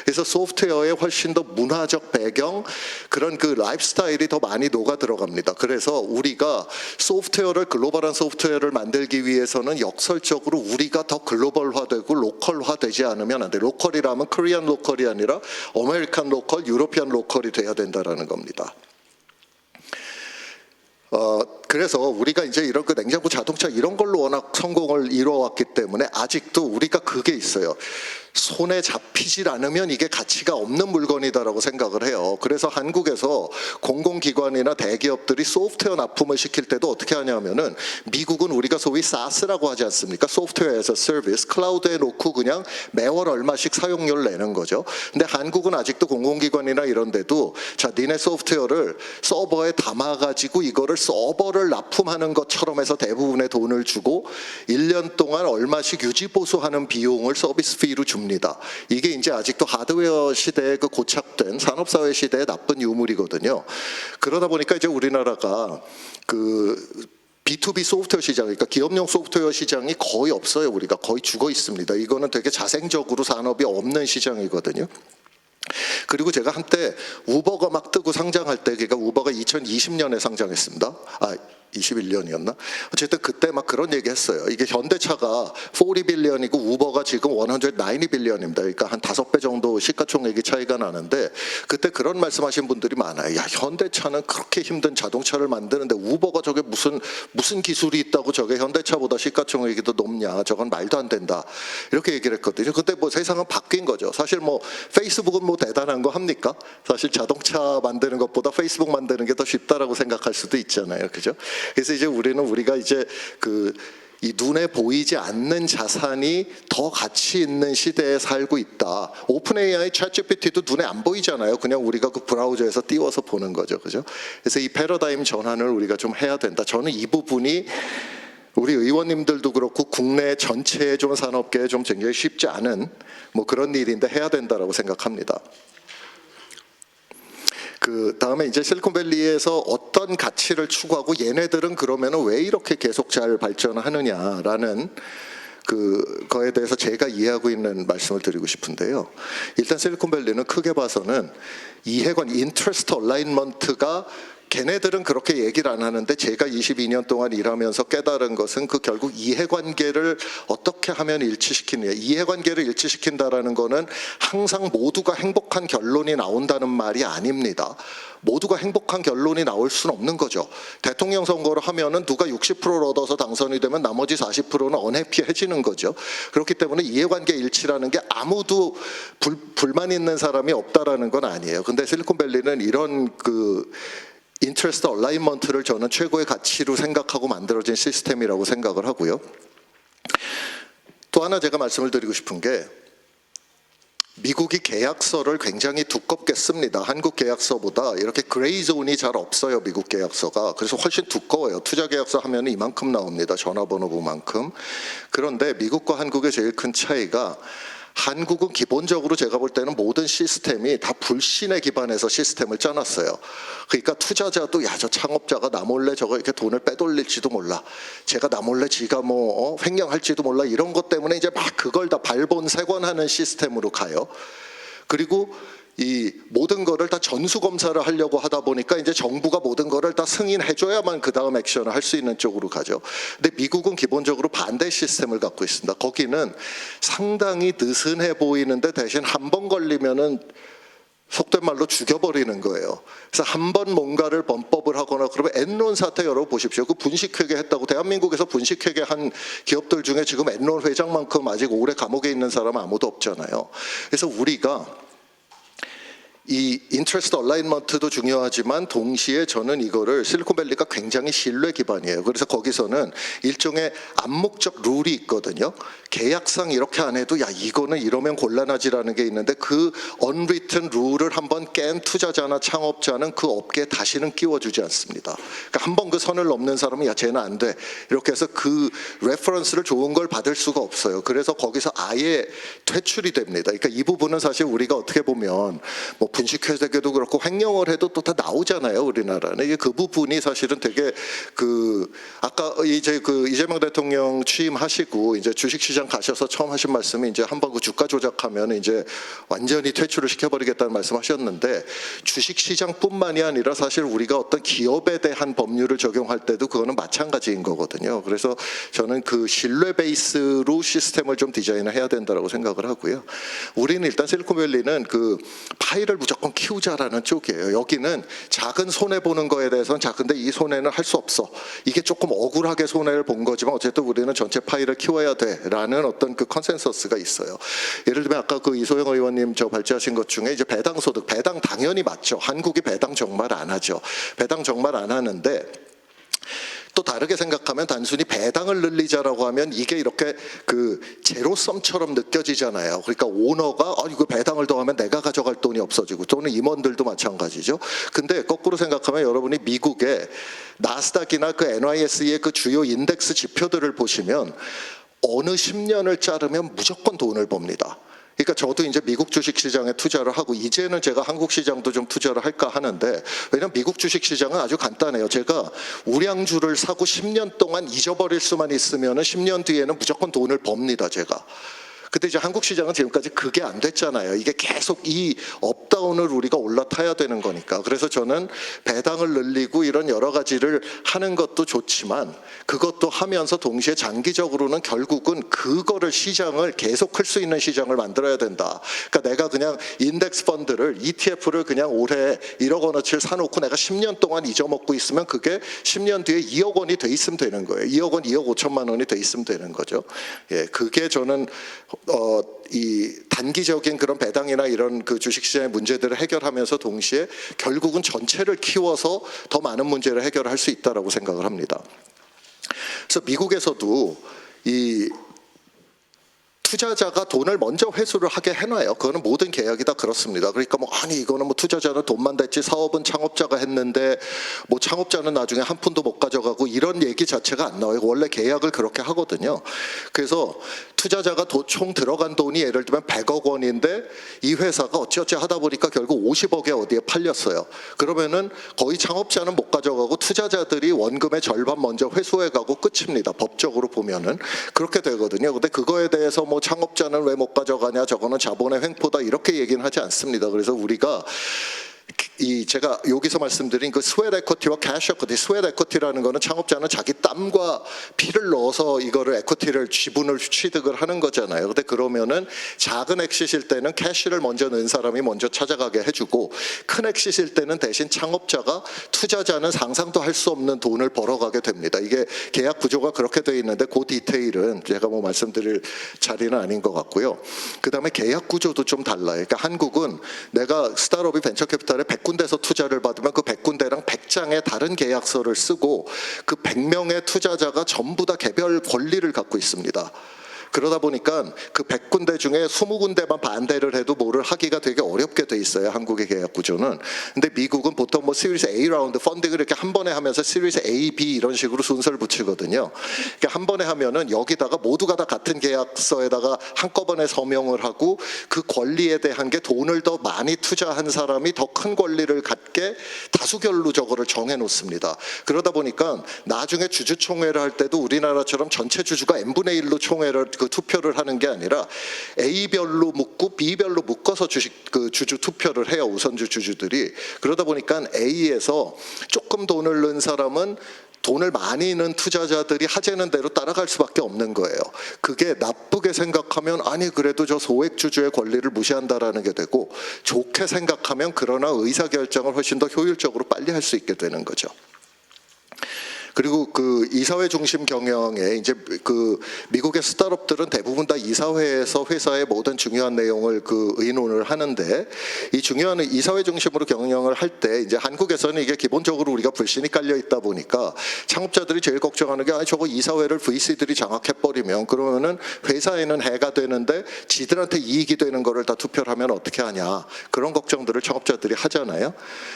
그래서 소프트웨어에 훨씬 더 문화적 배경, 그런 그 라이프 스타일이 더 많이 녹아 들어갑니다. 그래서 우리가 소프트웨어를, 글로벌한 소프트웨어를 만들기 위해서는 역설적으로 우리가 더 글로벌화되고 로컬화되지 않으면 안 돼요. 로컬이라면 코리안 로컬이 아니라 아메리칸 로컬, 유로피안 로컬이 돼야 된다. 라는 겁니다. 그래서 우리가 이제 이런 그 냉장고, 자동차 이런 걸로 워낙 성공을 이루어왔기 때문에 아직도 우리가 그게 있어요. 손에 잡히질 않으면 이게 가치가 없는 물건이다라고 생각을 해요. 그래서 한국에서 공공기관이나 대기업들이 소프트웨어 납품을 시킬 때도 어떻게 하냐면은 미국은 우리가 소위 SaaS라고 하지 않습니까? 소프트웨어 as a service, 클라우드에 놓고 그냥 매월 얼마씩 사용료를 내는 거죠. 근데 한국은 아직도 공공기관이나 이런 데도 자, 니네 소프트웨어를 서버에 담아가지고 이거를 서버를 납품하는 것처럼 해서 대부분의 돈을 주고 1년 동안 얼마씩 유지보수하는 비용을 서비스 피로 줍니다. 이게 이제 아직도 하드웨어 시대에 그 고착된 산업사회 시대의 나쁜 유물이거든요. 그러다 보니까 이제 우리나라가 그 B2B 소프트웨어 시장, 그러니까 기업용 소프트웨어 시장이 거의 없어요. 우리가 거의 죽어 있습니다. 이거는 되게 자생적으로 산업이 없는 시장이거든요. 그리고 제가 한때 우버가 막 뜨고 상장할 때, 그러니까 우버가 2020년에 상장했습니다. 21년이었나? 어쨌든 그때 막 그런 얘기 했어요. 이게 현대차가 40빌리언이고 우버가 지금 190빌리언입니다. 그러니까 한 5배 정도 시가총액이 차이가 나는데 그때 그런 말씀하신 분들이 많아요. 야, 현대차는 그렇게 힘든 자동차를 만드는데 우버가 저게 무슨 기술이 있다고 저게 현대차보다 시가총액이 더 높냐? 저건 말도 안 된다. 이렇게 얘기를 했거든요. 근데 뭐 세상은 바뀐 거죠. 사실 뭐 페이스북은 뭐 대단한 거 합니까? 사실 자동차 만드는 것보다 페이스북 만드는 게 더 쉽다라고 생각할 수도 있잖아요. 그죠? 그래서 이제 우리가 이제 그 이 눈에 보이지 않는 자산이 더 가치 있는 시대에 살고 있다. 오픈 AI, 챗GPT도 눈에 안 보이잖아요. 그냥 우리가 그 브라우저에서 띄워서 보는 거죠, 그죠? 그래서 이 패러다임 전환을 우리가 좀 해야 된다. 저는 이 부분이 우리 의원님들도 그렇고 국내 전체의 좀 산업계에 좀 굉장히 쉽지 않은 뭐 그런 일인데 해야 된다라고 생각합니다. 그 다음에 이제 실리콘밸리에서 어떤 가치를 추구하고 얘네들은 그러면은 왜 이렇게 계속 잘 발전하느냐라는 그거에 대해서 제가 이해하고 있는 말씀을 드리고 싶은데요. 일단 실리콘밸리는 크게 봐서는 이해관 인트레스트 얼라인먼트가 걔네들은 그렇게 얘기를 안 하는데 제가 22년 동안 일하면서 깨달은 것은 그 결국 이해관계를 어떻게 하면 일치시키느냐. 이해관계를 일치시킨다라는 거는 항상 모두가 행복한 결론이 나온다는 말이 아닙니다. 모두가 행복한 결론이 나올 수는 없는 거죠. 대통령 선거를 하면은 누가 60%를 얻어서 당선이 되면 나머지 40%는 언해피해지는 거죠. 그렇기 때문에 이해관계 일치라는 게 아무도 불만 있는 사람이 없다라는 건 아니에요. 근데 실리콘밸리는 이런 그 인트레스트 얼라인먼트를 저는 최고의 가치로 생각하고 만들어진 시스템이라고 생각을 하고요. 또 하나 제가 말씀을 드리고 싶은 게 미국이 계약서를 굉장히 두껍게 씁니다. 한국 계약서보다 이렇게 그레이 존이 잘 없어요. 미국 계약서가. 그래서 훨씬 두꺼워요. 투자 계약서 하면 이만큼 나옵니다. 전화번호부만큼. 그런데 미국과 한국의 제일 큰 차이가 한국은 기본적으로 제가 볼 때는 모든 시스템이 다 불신에 기반해서 시스템을 짜놨어요. 그러니까 투자자도 야, 저 창업자가 나 몰래 저거 이렇게 돈을 빼돌릴지도 몰라. 제가 나 몰래 지가 뭐 횡령할지도 몰라. 이런 것 때문에 이제 막 그걸 다 발본색원하는 시스템으로 가요. 그리고 이 모든 거를 다 전수 검사를 하려고 하다 보니까 이제 정부가 모든 거를 다 승인해줘야만 그 다음 액션을 할 수 있는 쪽으로 가죠. 근데 미국은 기본적으로 반대 시스템을 갖고 있습니다. 거기는 상당히 느슨해 보이는데 대신 한 번 걸리면은 속된 말로 죽여버리는 거예요. 그래서 한 번 뭔가를 범법을 하거나 그러면 엔론 사태 열어보십시오. 그 분식회계 했다고 대한민국에서 분식회계 한 기업들 중에 지금 엔론 회장만큼 아직 오래 감옥에 있는 사람은 아무도 없잖아요. 그래서 우리가 이 인트레스트 얼라인먼트도 중요하지만 동시에 저는 이거를 실리콘밸리가 굉장히 신뢰 기반이에요. 그래서 거기서는 일종의 암묵적 룰이 있거든요. 계약상 이렇게 안 해도 야 이거는 이러면 곤란하지라는 게 있는데 그 unwritten 룰을 한번 깬 투자자나 창업자는 그 업계에 다시는 끼워주지 않습니다. 그러니까 한번 그 선을 넘는 사람은 야 쟤는 안 돼. 이렇게 해서 그 레퍼런스를 좋은 걸 받을 수가 없어요. 그래서 거기서 아예 퇴출이 됩니다. 그러니까 이 부분은 사실 우리가 어떻게 보면 뭐 분식회계도 그렇고 횡령을 해도 또 다 나오잖아요. 우리나라는 이게 그 부분이 사실은 되게 그 아까 이제 그 이재명 대통령 취임하시고 이제 주식시장 가셔서 처음 하신 말씀이 이제 한번 그 주가 조작하면 이제 완전히 퇴출을 시켜버리겠다는 말씀하셨는데 주식시장뿐만이 아니라 사실 우리가 어떤 기업에 대한 법률을 적용할 때도 그거는 마찬가지인 거거든요. 그래서 저는 그 신뢰 베이스로 시스템을 좀 디자인을 해야 된다고 생각을 하고요. 우리는 일단 실리콘밸리는 그 파이를 무조건 키우자라는 쪽이에요. 여기는 작은 손해 보는 거에 대해서는 작은데 이 손해는 할 수 없어. 이게 조금 억울하게 손해를 본 거지만 어쨌든 우리는 전체 파이를 키워야 돼라는 어떤 그 컨센서스가 있어요. 예를 들면 아까 그 이소영 의원님 저 발제하신 것 중에 이제 배당 소득, 배당 당연히 맞죠. 한국이 배당 정말 안 하죠. 배당 정말 안 하는데 또 다르게 생각하면 단순히 배당을 늘리자라고 하면 이게 이렇게 그 제로섬처럼 느껴지잖아요. 그러니까 오너가 이거 배당을 더하면 내가 가져갈 돈이 없어지고 또는 임원들도 마찬가지죠. 근데 거꾸로 생각하면 여러분이 미국의 나스닥이나 그 NYSE의 그 주요 인덱스 지표들을 보시면 어느 10년을 자르면 무조건 돈을 법니다. 그러니까 저도 이제 미국 주식시장에 투자를 하고 이제는 제가 한국 시장도 좀 투자를 할까 하는데 왜냐면 미국 주식시장은 아주 간단해요. 제가 우량주를 사고 10년 동안 잊어버릴 수만 있으면 10년 뒤에는 무조건 돈을 법니다. 제가. 근데 이제 한국 시장은 지금까지 그게 안 됐잖아요. 이게 계속 이 업다운을 우리가 올라타야 되는 거니까. 그래서 저는 배당을 늘리고 이런 여러 가지를 하는 것도 좋지만 그것도 하면서 동시에 장기적으로는 결국은 그거를 시장을 계속 클 수 있는 시장을 만들어야 된다. 그러니까 내가 그냥 인덱스 펀드를 ETF를 그냥 올해 1억 원어치를 사놓고 내가 10년 동안 잊어먹고 있으면 그게 10년 뒤에 2억 원이 돼 있으면 되는 거예요. 2억 원, 2억 5천만 원이 돼 있으면 되는 거죠. 예, 그게 저는 이 단기적인 그런 배당이나 이런 그 주식시장의 문제들을 해결하면서 동시에 결국은 전체를 키워서 더 많은 문제를 해결할 수 있다라고 생각을 합니다. 그래서 미국에서도 이 투자자가 돈을 먼저 회수를 하게 해놔요. 그거는 모든 계약이 다 그렇습니다. 그러니까 뭐 아니 이거는 뭐 투자자는 돈만 냈지 사업은 창업자가 했는데 뭐 창업자는 나중에 한 푼도 못 가져가고 이런 얘기 자체가 안 나와요. 원래 계약을 그렇게 하거든요. 그래서 투자자가 총 들어간 돈이 예를 들면 100억 원인데 이 회사가 어찌어찌 하다 보니까 결국 50억에 어디에 팔렸어요. 그러면은 거의 창업자는 못 가져가고 투자자들이 원금의 절반 먼저 회수해가고 끝입니다. 법적으로 보면은 그렇게 되거든요. 근데 그거에 대해서 뭐 창업자는 왜 못 가져가냐, 저거는 자본의 횡포다 이렇게 얘기는 하지 않습니다. 그래서 우리가 제가 여기서 말씀드린 그 스웨트 에쿼티와 캐시 에쿼티, 스웨트 에쿼티라는 거는 창업자는 자기 땀과 피를 넣어서 이거를 에쿼티를 지분을 취득을 하는 거잖아요. 근데 그러면은 작은 엑시실 때는 캐시를 먼저 넣은 사람이 먼저 찾아가게 해주고 큰 엑시실 때는 대신 창업자가 투자자는 상상도 할 수 없는 돈을 벌어가게 됩니다. 이게 계약 구조가 그렇게 돼 있는데 그 디테일은 제가 뭐 말씀드릴 자리는 아닌 것 같고요. 그 다음에 계약 구조도 좀 달라요. 그러니까 한국은 내가 스타트업이 벤처 캐피탈에 100군데서 투자를 받으면 그 100군데랑 100장의 다른 계약서를 쓰고 그 100명의 투자자가 전부 다 개별 권리를 갖고 있습니다. 그러다 보니까 그 100군데 중에 20군데만 반대를 해도 뭐를 하기가 되게 어렵게 돼 있어요. 한국의 계약 구조는. 근데 미국은 보통 뭐 시리즈 A 라운드 펀딩을 이렇게 한 번에 하면서 시리즈 A, B 이런 식으로 순서를 붙이거든요. 그러니까 한 번에 하면은 여기다가 모두가 다 같은 계약서에다가 한꺼번에 서명을 하고 그 권리에 대한 게 돈을 더 많이 투자한 사람이 더 큰 권리를 갖게 다수결로 저거를 정해 놓습니다. 그러다 보니까 나중에 주주총회를 할 때도 우리나라처럼 전체 주주가 n분의 1로 총회를 그 투표를 하는 게 아니라 A별로 묶고 B별로 묶어서 주주 투표를 해요. 우선주 주주들이. 그러다 보니까 A에서 조금 돈을 넣은 사람은 돈을 많이 넣은 투자자들이 하자는 대로 따라갈 수밖에 없는 거예요. 그게 나쁘게 생각하면 아니 그래도 저 소액주주의 권리를 무시한다라는 게 되고 좋게 생각하면 그러나 의사결정을 훨씬 더 효율적으로 빨리 할 수 있게 되는 거죠. 그리고 그 이사회 중심 경영에 이제 그 미국의 스타트업들은 대부분 다 이사회에서 회사의 모든 중요한 내용을 그 의논을 하는데 이 중요한 이사회 중심으로 경영을 할 때 이제 한국에서는 이게 기본적으로 우리가 불신이 깔려 있다 보니까 창업자들이 제일 걱정하는 게 아니 저거 이사회를 VC들이 장악해 버리면 그러면은 회사에는 해가 되는데 지들한테 이익이 되는 거를 다 투표를 하면 어떻게 하냐 그런 걱정들을 창업자들이 하잖아요.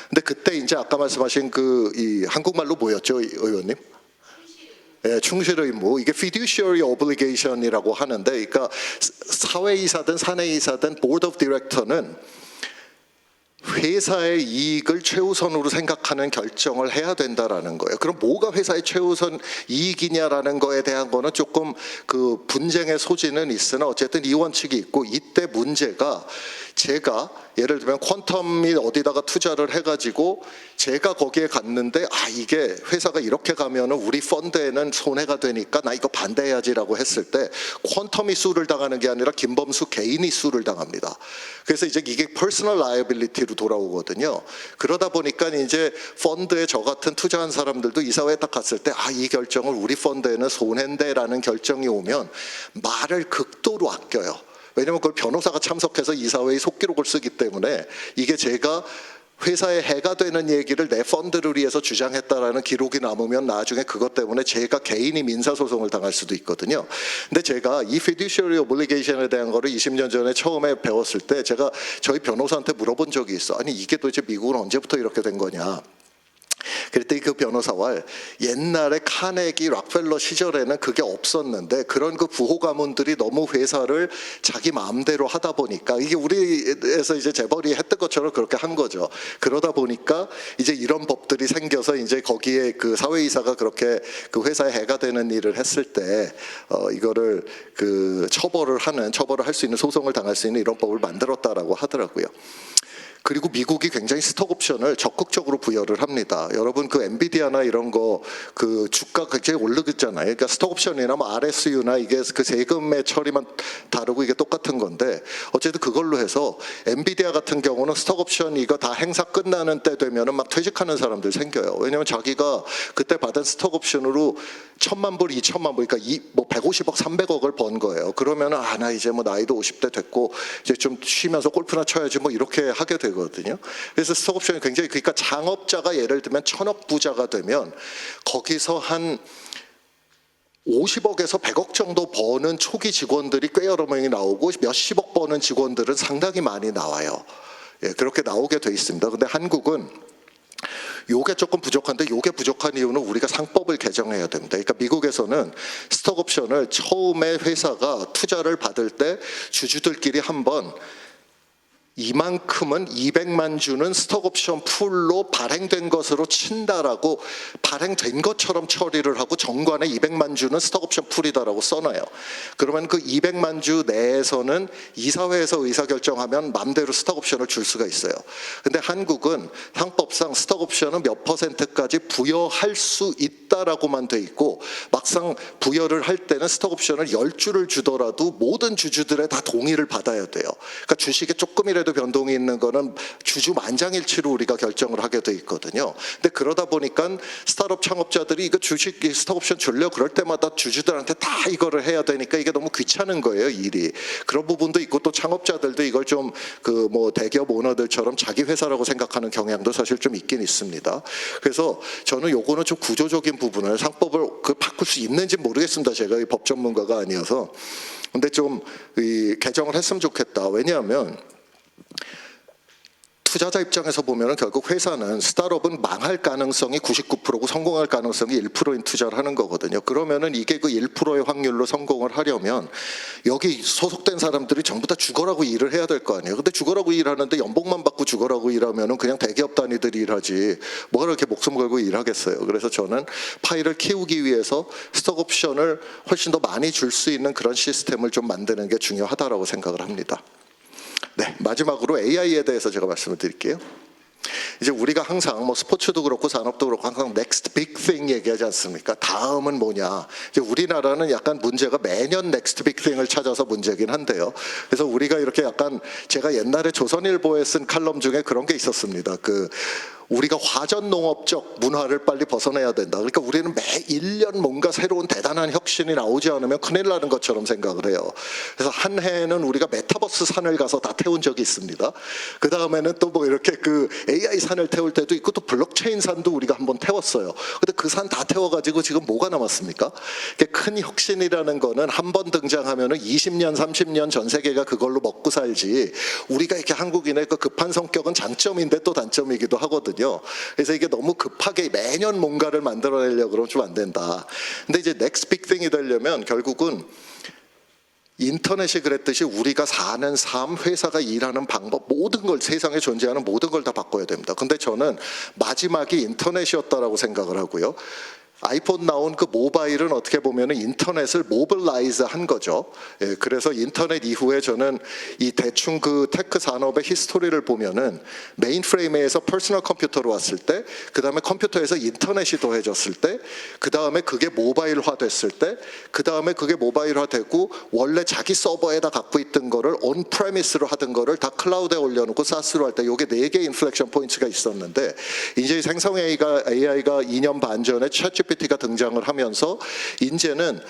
근데 그때 이제 아까 말씀하신 그 이 한국말로 뭐였죠, 의원님? 예, 충실의 의무. 이게 fiduciary obligation이라고 하는데, 그러니까 사회이사든 사내이사든 board of director는 회사의 이익을 최우선으로 생각하는 결정을 해야 된다라는 거예요. 그럼 뭐가 회사의 최우선 이익이냐라는 거에 대한 거는 조금 그 분쟁의 소지는 있으나 어쨌든 이 원칙이 있고 이때 문제가 제가 예를 들면 퀀텀이 어디다가 투자를 해가지고 제가 거기에 갔는데 아 이게 회사가 이렇게 가면은 우리 펀드에는 손해가 되니까 나 이거 반대해야지라고 했을 때 퀀텀이 수를 당하는 게 아니라 김범수 개인이 수를 당합니다. 그래서 이제 이게 퍼스널 라이어빌리티로 돌아오거든요. 그러다 보니까 이제 펀드에 저 같은 투자한 사람들도 이사회에 딱 갔을 때 아 이 결정을 우리 펀드에는 손해인데라는 결정이 오면 말을 극도로 아껴요. 왜냐하면 그걸 변호사가 참석해서 이사회의 속기록을 쓰기 때문에 이게 제가 회사에 해가 되는 얘기를 내 펀드를 위해서 주장했다라는 기록이 남으면 나중에 그것 때문에 제가 개인이 민사소송을 당할 수도 있거든요. 근데 제가 이 fiduciary obligation에 대한 거를 20년 전에 처음에 배웠을 때 제가 저희 변호사한테 물어본 적이 있어. 아니 이게 도대체 미국은 언제부터 이렇게 된 거냐. 그랬더니 그 변호사와 옛날에 카네기 락펠러 시절에는 그게 없었는데 그런 그 부호 가문들이 너무 회사를 자기 마음대로 하다 보니까 이게 우리에서 이제 재벌이 했던 것처럼 그렇게 한 거죠. 그러다 보니까 이제 이런 법들이 생겨서 이제 거기에 그 사회이사가 그렇게 그 회사에 해가 되는 일을 했을 때 이거를 그 처벌을 할 수 있는 소송을 당할 수 있는 이런 법을 만들었다라고 하더라고요. 그리고 미국이 굉장히 스톡 옵션을 적극적으로 부여를 합니다. 여러분 그 엔비디아나 이런 거 그 주가 굉장히 오르겠잖아요. 그러니까 스톡 옵션이나 뭐 RSU나 이게 그 세금의 처리만 다르고 이게 똑같은 건데 어쨌든 그걸로 해서 엔비디아 같은 경우는 스톡 옵션 이거 다 행사 끝나는 때 되면은 막 퇴직하는 사람들 생겨요. 왜냐면 자기가 그때 받은 스톡 옵션으로 1,000만 불, 2,000만 불, 그러니까 뭐 150억, 300억을 번 거예요. 그러면은 아 나 이제 뭐 나이도 50대 됐고 이제 좀 쉬면서 골프나 쳐야지 뭐 이렇게 하게 되거든요. 그래서 스톡 옵션이 굉장히 그러니까 장업자가 예를 들면 1,000억 부자가 되면 거기서 한 50억에서 100억 정도 버는 초기 직원들이 꽤 여러 명이 나오고 몇십억 버는 직원들은 상당히 많이 나와요. 예, 그렇게 나오게 돼 있습니다. 근데 한국은 요게 조금 부족한데, 요게 부족한 이유는 우리가 상법을 개정해야 됩니다. 그러니까 미국에서는 스톡옵션을 처음에 회사가 투자를 받을 때 주주들끼리 한번 이만큼은 200만 주는 스톡옵션 풀로 발행된 것으로 친다라고, 발행된 것처럼 처리를 하고 정관에 200만 주는 스톡옵션 풀이다라고 써놔요. 그러면 그 200만 주 내에서는 이사회에서 의사결정하면 맘대로 스톡옵션을 줄 수가 있어요. 근데 한국은 상법상 스톡옵션은 몇 %까지 부여할 수 있다라고만 돼 있고, 막상 부여를 할 때는 스톡옵션을 10주를 주더라도 모든 주주들의 다 동의를 받아야 돼요. 그러니까 주식에 조금이라도 변동이 있는 거는 주주 만장일치로 우리가 결정을 하게 돼 있거든요. 근데 그러다 보니까 스타트업 창업자들이 이거 주식 스톡옵션 줄려 그럴 때마다 주주들한테 다 이거를 해야 되니까 이게 너무 귀찮은 거예요, 일이. 그런 부분도 있고, 또 창업자들도 이걸 좀 그 뭐 대기업 오너들처럼 자기 회사라고 생각하는 경향도 사실 좀 있긴 있습니다. 그래서 저는 요거는 좀 구조적인 부분을, 상법을 바꿀 수 있는지 모르겠습니다. 제가 이 법 전문가가 아니어서. 근데 좀 이 개정을 했으면 좋겠다. 왜냐하면 투자자 입장에서 보면 결국 회사는, 스타트업은 망할 가능성이 99%고 성공할 가능성이 1%인 투자를 하는 거거든요. 그러면은 이게 그 1%의 확률로 성공을 하려면 여기 소속된 사람들이 전부 다 죽어라고 일을 해야 될 거 아니에요. 근데 죽어라고 일하는데 연봉만 받고 죽어라고 일하면은 그냥 대기업 단위들이 일하지 뭐가 그렇게 목숨 걸고 일하겠어요. 그래서 저는 파이를 키우기 위해서 스톡옵션을 훨씬 더 많이 줄 수 있는 그런 시스템을 좀 만드는 게 중요하다라고 생각을 합니다. 네, 마지막으로 AI에 대해서 제가 말씀을 드릴게요. 이제 우리가 항상 뭐 스포츠도 그렇고 산업도 그렇고 항상 next big thing 얘기하지 않습니까? 다음은 뭐냐. 이제 우리나라는 약간 문제가 매년 next big thing을 찾아서 문제긴 한데요. 그래서 우리가 이렇게 약간, 제가 옛날에 조선일보에 쓴 칼럼 중에 그런 게 있었습니다. 우리가 화전농업적 문화를 빨리 벗어내야 된다. 그러니까 우리는 매 1년 뭔가 새로운 대단한 혁신이 나오지 않으면 큰일 나는 것처럼 생각을 해요. 그래서 한 해는 우리가 메타버스 산을 가서 다 태운 적이 있습니다. 그 다음에는 또 뭐 이렇게 그 AI 산을 태울 때도 있고, 또 블록체인 산도 우리가 한번 태웠어요. 근데 그 산 다 태워가지고 지금 뭐가 남았습니까? 큰 혁신이라는 거는 한 번 등장하면은 20년, 30년 전 세계가 그걸로 먹고 살지, 우리가 이렇게 한국인의 그 급한 성격은 장점인데 또 단점이기도 하거든요. 그래서 이게 너무 급하게 매년 뭔가를 만들어내려고 그러면 좀 안 된다. 근데 이제 넥스트 빅 띵이 되려면 결국은 인터넷이 그랬듯이 우리가 사는 삶, 회사가 일하는 방법, 모든 걸, 세상에 존재하는 모든 걸 다 바꿔야 됩니다. 근데 저는 마지막이 인터넷이었다라고 생각을 하고요. 아이폰 나온 그 모바일은 어떻게 보면 인터넷을 모빌라이즈 한 거죠. 예, 그래서 인터넷 이후에 저는 이 대충 그 테크 산업의 히스토리를 보면은 메인프레임에서 퍼스널 컴퓨터로 왔을 때, 그 다음에 컴퓨터에서 인터넷이 더해졌을 때, 그 다음에 그게 모바일화 됐을 때, 그 다음에 그게 모바일화 되고 원래 자기 서버에다 갖고 있던 거를 온 프레미스로 하던 거를 다 클라우드에 올려놓고 사스로 할 때, 요게 4개의 인플렉션 포인트가 있었는데, 이제 생성 AI가 2년 반 전에 챗GPT가 등장을 하면서 이제는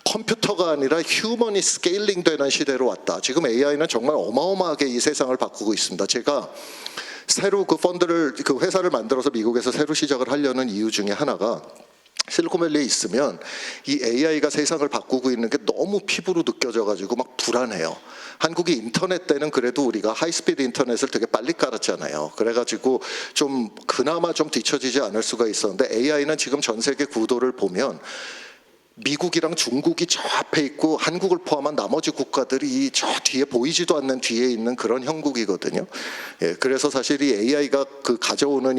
컴퓨터가 아니라 휴먼이 스케일링 되는 시대로 왔다. 지금 AI는 정말 어마어마하게 이 세상을 바꾸고 있습니다. 제가 새로 그 펀드를, 그 회사를 만들어서 미국에서 새로 시작을 하려는 이유 중에 하나가, 실리콘밸리에 있으면 이 AI가 세상을 바꾸고 있는 게 너무 피부로 느껴져가지고 막 불안해요. 한국이 인터넷 때는 그래도 우리가 하이스피드 인터넷을 되게 빨리 깔았잖아요. 그래가지고 좀 그나마 좀 뒤처지지 않을 수가 있었는데, AI는 지금 전 세계 구도를 보면 미국이랑 중국이 저 앞에 있고 한국을 포함한 나머지 국가들이 저 뒤에 보이지도 않는 뒤에 있는 그런 형국이거든요. 예, 그래서 사실 이 AI가 그 가져오는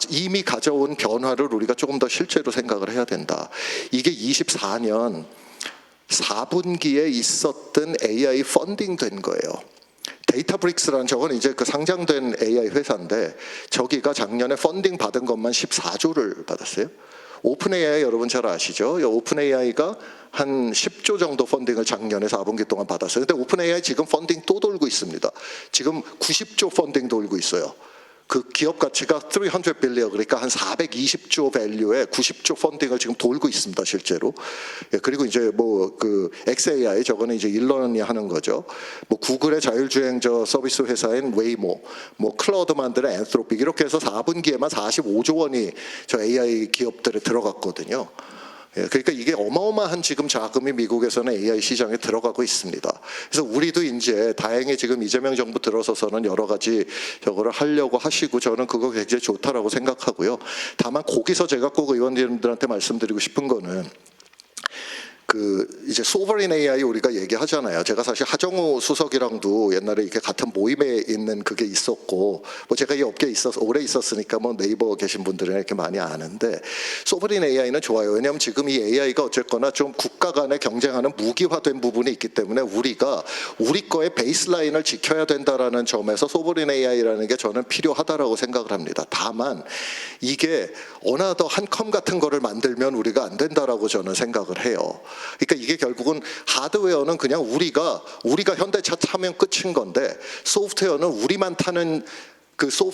이미 가져온 변화를 우리가 조금 더 실제로 생각을 해야 된다. 이게 24년 4분기에 있었던 AI 펀딩 된 거예요. 데이터브릭스라는, 저건 이제 그 상장된 AI 회사인데, 저기가 작년에 펀딩 받은 것만 14조를 받았어요. 오픈 AI 여러분 잘 아시죠? 오픈 AI가 한 10조 정도 펀딩을 작년에 4분기 동안 받았어요. 근데 오픈 AI 지금 펀딩 또 돌고 있습니다. 지금 90조 펀딩 돌고 있어요. 그 기업 가치가 300 빌리언, 그러니까 한 420조 밸류에 90조 펀딩을 지금 돌고 있습니다, 실제로. 예, 그리고 이제 뭐 그 XAI, 저거는 이제 일런이 하는 거죠. 뭐 구글의 자율주행저 서비스 회사인 웨이모, 뭐 클라우드 만드는 앤스로픽, 이렇게 해서 4분기에만 45조 원이 저 AI 기업들에 들어갔거든요. 그러니까 이게 어마어마한 지금 자금이 미국에서는 AI 시장에 들어가고 있습니다. 그래서 우리도 이제 다행히 지금 이재명 정부 들어서서는 여러 가지 저거를 하려고 하시고 저는 그거 굉장히 좋다라고 생각하고요. 다만 거기서 제가 꼭 의원님들한테 말씀드리고 싶은 거는 이제 소버린 AI 우리가 얘기하잖아요. 제가 사실 하정우 수석이랑도 옛날에 이렇게 같은 모임에 있는 그게 있었고, 뭐 제가 이 업계에 오래 있었으니까 뭐 네이버 계신 분들은 이렇게 많이 아는데, 소버린 AI는 좋아요. 왜냐하면 지금 이 AI가 어쨌거나 좀 국가 간에 경쟁하는 무기화된 부분이 있기 때문에 우리가 우리 거의 베이스라인을 지켜야 된다라는 점에서 소버린 AI라는 게 저는 필요하다라고 생각을 합니다. 다만 이게 어나더 한컴 같은 거를 만들면 우리가 안 된다라고 저는 생각을 해요. 그러니까 이게 결국은 하드웨어는 그냥 우리가 현대차 타면 끝인 건데, 소프트웨어는 우리만 타는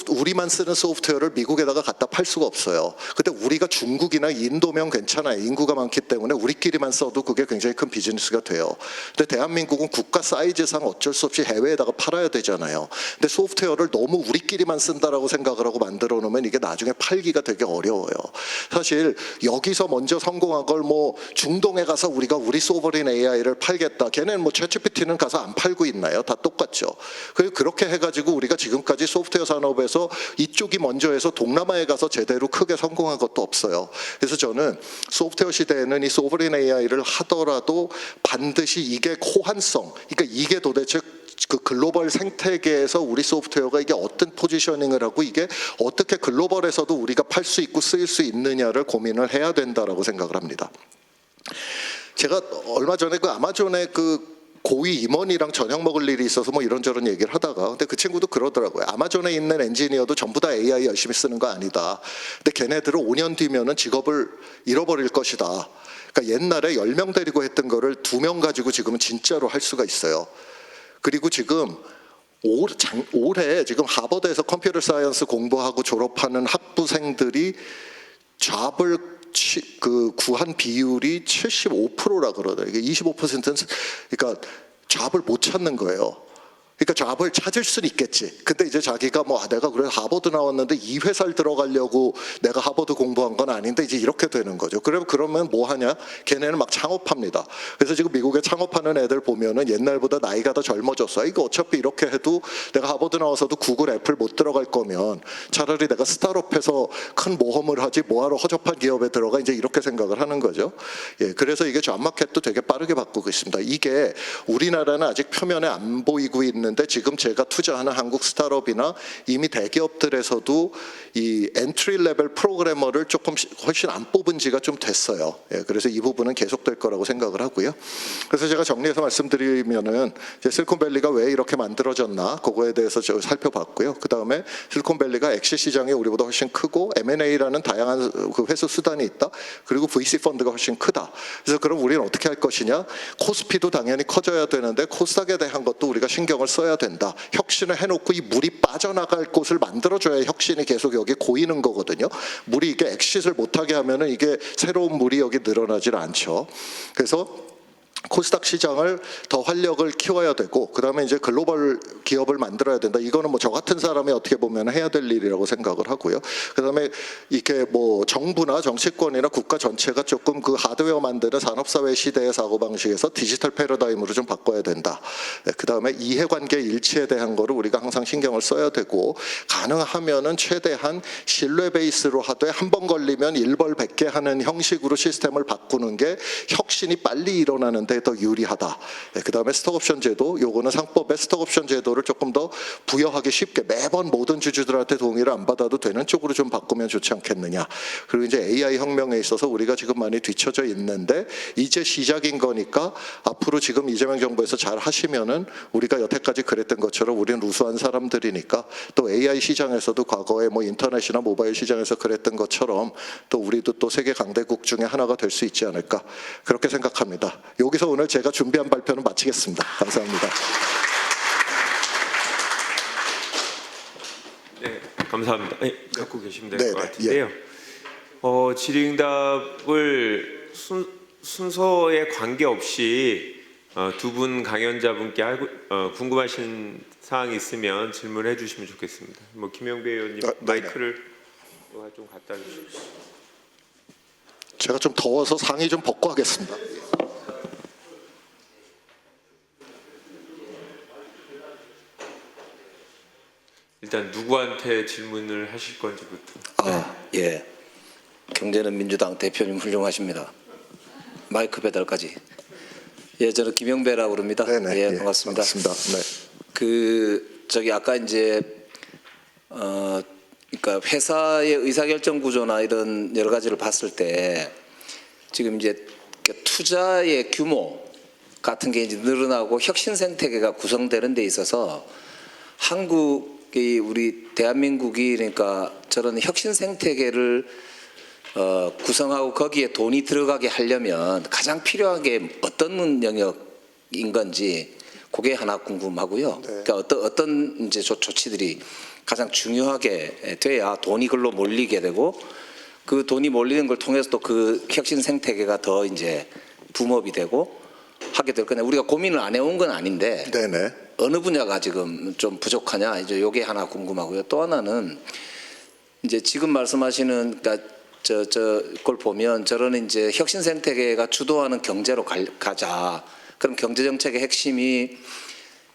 우리만 쓰는 소프트웨어를 미국에다가 갖다 팔 수가 없어요. 근데 우리가 중국이나 인도면 괜찮아요. 인구가 많기 때문에 우리끼리만 써도 그게 굉장히 큰 비즈니스가 돼요. 근데 대한민국은 국가 사이즈상 어쩔 수 없이 해외에다가 팔아야 되잖아요. 근데 소프트웨어를 너무 우리끼리만 쓴다라고 생각을 하고 만들어 놓으면 이게 나중에 팔기가 되게 어려워요. 사실 여기서 먼저 성공한 걸 뭐 중동에 가서 우리가 우리 소버린 AI를 팔겠다. 걔네는 뭐 챗GPT는 가서 안 팔고 있나요? 다 똑같죠. 그렇게 해가지고 우리가 지금까지 소프트웨어 산업에서 이쪽이 먼저 해서 동남아에 가서 제대로 크게 성공한 것도 없어요. 그래서 저는 소프트웨어 시대에는 이 소버린 AI를 하더라도 반드시 이게 호환성, 그러니까 이게 도대체 그 글로벌 생태계에서 우리 소프트웨어가 이게 어떤 포지셔닝을 하고 이게 어떻게 글로벌에서도 우리가 팔 수 있고 쓰일 수 있느냐를 고민을 해야 된다라고 생각을 합니다. 제가 얼마 전에 그 아마존의 고위 임원이랑 저녁 먹을 일이 있어서 뭐 이런저런 얘기를 하다가, 근데 그 친구도 그러더라고요. 아마존에 있는 엔지니어도 전부 다 AI 열심히 쓰는 거 아니다. 근데 걔네들은 5년 뒤면은 직업을 잃어버릴 것이다. 그러니까 옛날에 10명 데리고 했던 거를 2명 가지고 지금은 진짜로 할 수가 있어요. 그리고 지금 올해 지금 하버드에서 컴퓨터 사이언스 공부하고 졸업하는 학부생들이 잡을 구한 비율이 75%라 그러더라고요. 이게 25%는 그러니까 잡을 못 찾는 거예요. 그러니까 잡을 찾을 수는 있겠지. 근데 이제 자기가 내가 그래 하버드 나왔는데 이 회사를 들어가려고 내가 하버드 공부한 건 아닌데 이제 이렇게 되는 거죠. 그러면 뭐 하냐? 걔네는 막 창업합니다. 그래서 지금 미국에 창업하는 애들 보면은 옛날보다 나이가 더 젊어졌어. 이거 어차피 이렇게 해도 내가 하버드 나와서도 구글, 애플 못 들어갈 거면 차라리 내가 스타트업해서 큰 모험을 하지 뭐하러 허접한 기업에 들어가, 이제 이렇게 생각을 하는 거죠. 예, 그래서 이게 잡마켓도 되게 빠르게 바꾸고 있습니다. 이게 우리나라는 아직 표면에 안 보이고 있는 데 지금 제가 투자하는 한국 스타트업이나 이미 대기업들에서도 이 엔트리 레벨 프로그래머를 조금 훨씬 안 뽑은 지가 좀 됐어요. 예, 그래서 이 부분은 계속될 거라고 생각을 하고요. 그래서 제가 정리해서 말씀드리면은 실리콘밸리가 왜 이렇게 만들어졌나 그거에 대해서 저 살펴봤고요. 그 다음에 실리콘밸리가 엑시 시장이 우리보다 훨씬 크고 M&A라는 다양한 그 회수 수단이 있다. 그리고 VC 펀드가 훨씬 크다. 그래서 그럼 우리는 어떻게 할 것이냐? 코스피도 당연히 커져야 되는데 코스닥에 대한 것도 우리가 신경을 써야 된다. 혁신을 해놓고 이 물이 빠져나갈 곳을 만들어줘야 혁신이 계속 여기 고이는 거거든요. 물이 이게 엑시트를 못하게 하면은 이게 새로운 물이 여기 늘어나질 않죠. 그래서 코스닥 시장을 더 활력을 키워야 되고, 그 다음에 이제 글로벌 기업을 만들어야 된다. 이거는 뭐 저 같은 사람이 어떻게 보면 해야 될 일이라고 생각을 하고요. 그 다음에 이렇게 뭐 정부나 정치권이나 국가 전체가 조금 그 하드웨어 만드는 산업사회 시대의 사고방식에서 디지털 패러다임으로 좀 바꿔야 된다. 그 다음에 이해관계 일치에 대한 거를 우리가 항상 신경을 써야 되고, 가능하면은 최대한 신뢰 베이스로 하되 한 번 걸리면 1벌 100개 하는 형식으로 시스템을 바꾸는 게 혁신이 빨리 일어나는 데 더 유리하다. 그 다음에 스톡옵션 제도, 요거는 상법에 스톡옵션 제도를 조금 더 부여하기 쉽게 매번 모든 주주들한테 동의를 안 받아도 되는 쪽으로 좀 바꾸면 좋지 않겠느냐. 그리고 이제 AI 혁명에 있어서 우리가 지금 많이 뒤처져 있는데 이제 시작인 거니까 앞으로 지금 이재명 정부에서 잘 하시면은 우리가 여태까지 그랬던 것처럼 우리는 우수한 사람들이니까 또 AI 시장에서도 과거에 뭐 인터넷이나 모바일 시장에서 그랬던 것처럼 또 우리도 또 세계 강대국 중에 하나가 될 수 있지 않을까, 그렇게 생각합니다. 여기서 오늘 제가 준비한 발표는 마치겠습니다. 감사합니다. 네, 감사합니다. 갖고 계시면 될 네, 것 네, 같은데요. 질의응답을 순서에 관계없이 두 분 강연자분께 궁금하신 사항이 있으면 질문해 주시면 좋겠습니다. 김영배 의원님 네, 마이크를 좀 갖다 주십시오. 제가 좀 더워서 상의 좀 벗고 하겠습니다. 일단 누구한테 질문을 하실 건지부터. 아, 예. 경제는 민주당 대표님 훌륭하십니다. 마이크 배달까지. 예, 저는 김영배라고 그럽니다. 네네. 예, 반갑습니다. 반갑습니다. 네. 저기 아까 이제 그러니까 회사의 의사결정 구조나 이런 여러 가지를 봤을 때 지금 이제 투자의 규모 같은 게 이제 늘어나고 혁신 생태계가 구성되는 데 있어서 한국이 우리 대한민국이 그러니까 저런 혁신 생태계를 구성하고 거기에 돈이 들어가게 하려면 가장 필요한 게 어떤 영역인 건지 그게 하나 궁금하고요. 네. 그러니까 어떤 이제 조치들이 가장 중요하게 돼야 돈이 글로 몰리게 되고 그 돈이 몰리는 걸 통해서 또 그 혁신 생태계가 더 이제 붐업이 되고 하게 될 거냐. 우리가 고민을 안 해온 건 아닌데 네네. 어느 분야가 지금 좀 부족하냐 이제 요게 하나 궁금하고요. 또 하나는 이제 지금 말씀하시는 그러니까 걸 보면 저런 이제 혁신 생태계가 주도하는 경제로 가자. 그럼 경제 정책의 핵심이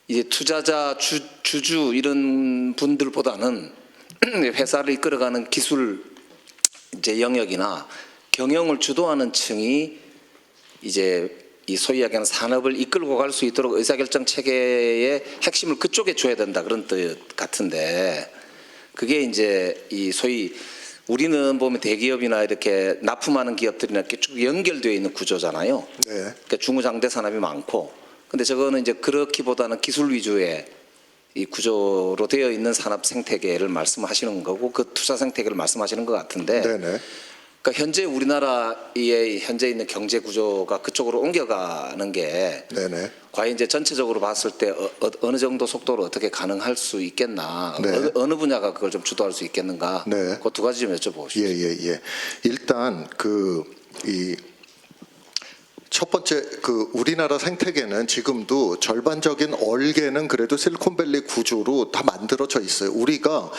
이제 투자자 주주 이런 분들보다는 회사를 이끌어가는 기술 이제 영역이나 경영을 주도하는 층이 이제 이 소위 이야기하는 산업을 이끌고 갈 수 있도록 의사결정 체계의 핵심을 그쪽에 줘야 된다 그런 뜻 같은데 그게 이제 이 소위 우리는 보면 대기업이나 이렇게 납품하는 기업들이나 이렇게 쭉 연결되어 있는 구조잖아요. 네. 그러니까 중후장대 산업이 많고, 근데 저거는 이제 그렇기보다는 기술 위주의 이 구조로 되어 있는 산업 생태계를 말씀하시는 거고 그 투자 생태계를 말씀하시는 것 같은데. 네네. 그러니까 현재 우리나라의 현재 있는 경제 구조가 그쪽으로 옮겨가는 게 네네. 과연 이제 전체적으로 봤을 때 어느 정도 속도로 어떻게 가능할 수 있겠나, 네. 어느 분야가 그걸 좀 주도할 수 있겠는가, 네. 그 두 가지 좀 여쭤보십시오. 예. 일단 첫 번째 우리나라 생태계는 지금도 절반적인 얼개는 그래도 실리콘밸리 구조로 다 만들어져 있어요. 우리가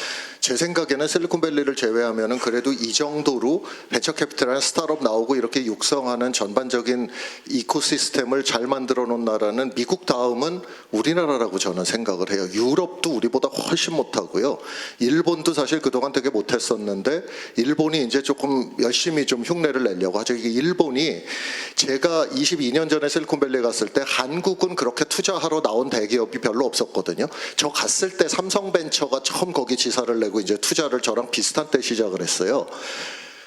제 생각에는 실리콘밸리를 제외하면은 그래도 이 정도로 벤처캐피탈이나 스타트업 나오고 이렇게 육성하는 전반적인 이코시스템을 잘 만들어 놓은 나라는 미국 다음은 우리나라라고 저는 생각을 해요. 유럽도 우리보다 훨씬 못하고요. 일본도 사실 그동안 되게 못했었는데 일본이 이제 조금 열심히 좀 흉내를 내려고 하죠. 이게 일본이 제가 22년 전에 실리콘밸리 갔을 때 한국은 그렇게 투자하러 나온 대기업이 별로 없었거든요. 저 갔을 때 삼성벤처가 처음 거기 지사를 내고 이제 투자를 저랑 비슷한 때 시작을 했어요.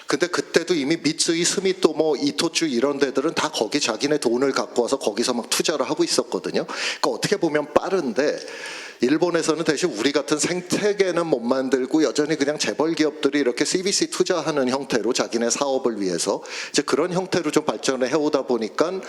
근데 그때도 이미 미쓰이, 스미토모, 이토츠 이런 데들은 다 거기 자기네 돈을 갖고 와서 거기서 막 투자를 하고 있었거든요. 그러니까 어떻게 보면 빠른데 일본에서는 대신 우리 같은 생태계는 못 만들고 여전히 그냥 재벌 기업들이 이렇게 CVC 투자하는 형태로 자기네 사업을 위해서 이제 그런 형태로 좀 발전을 해오다 보니까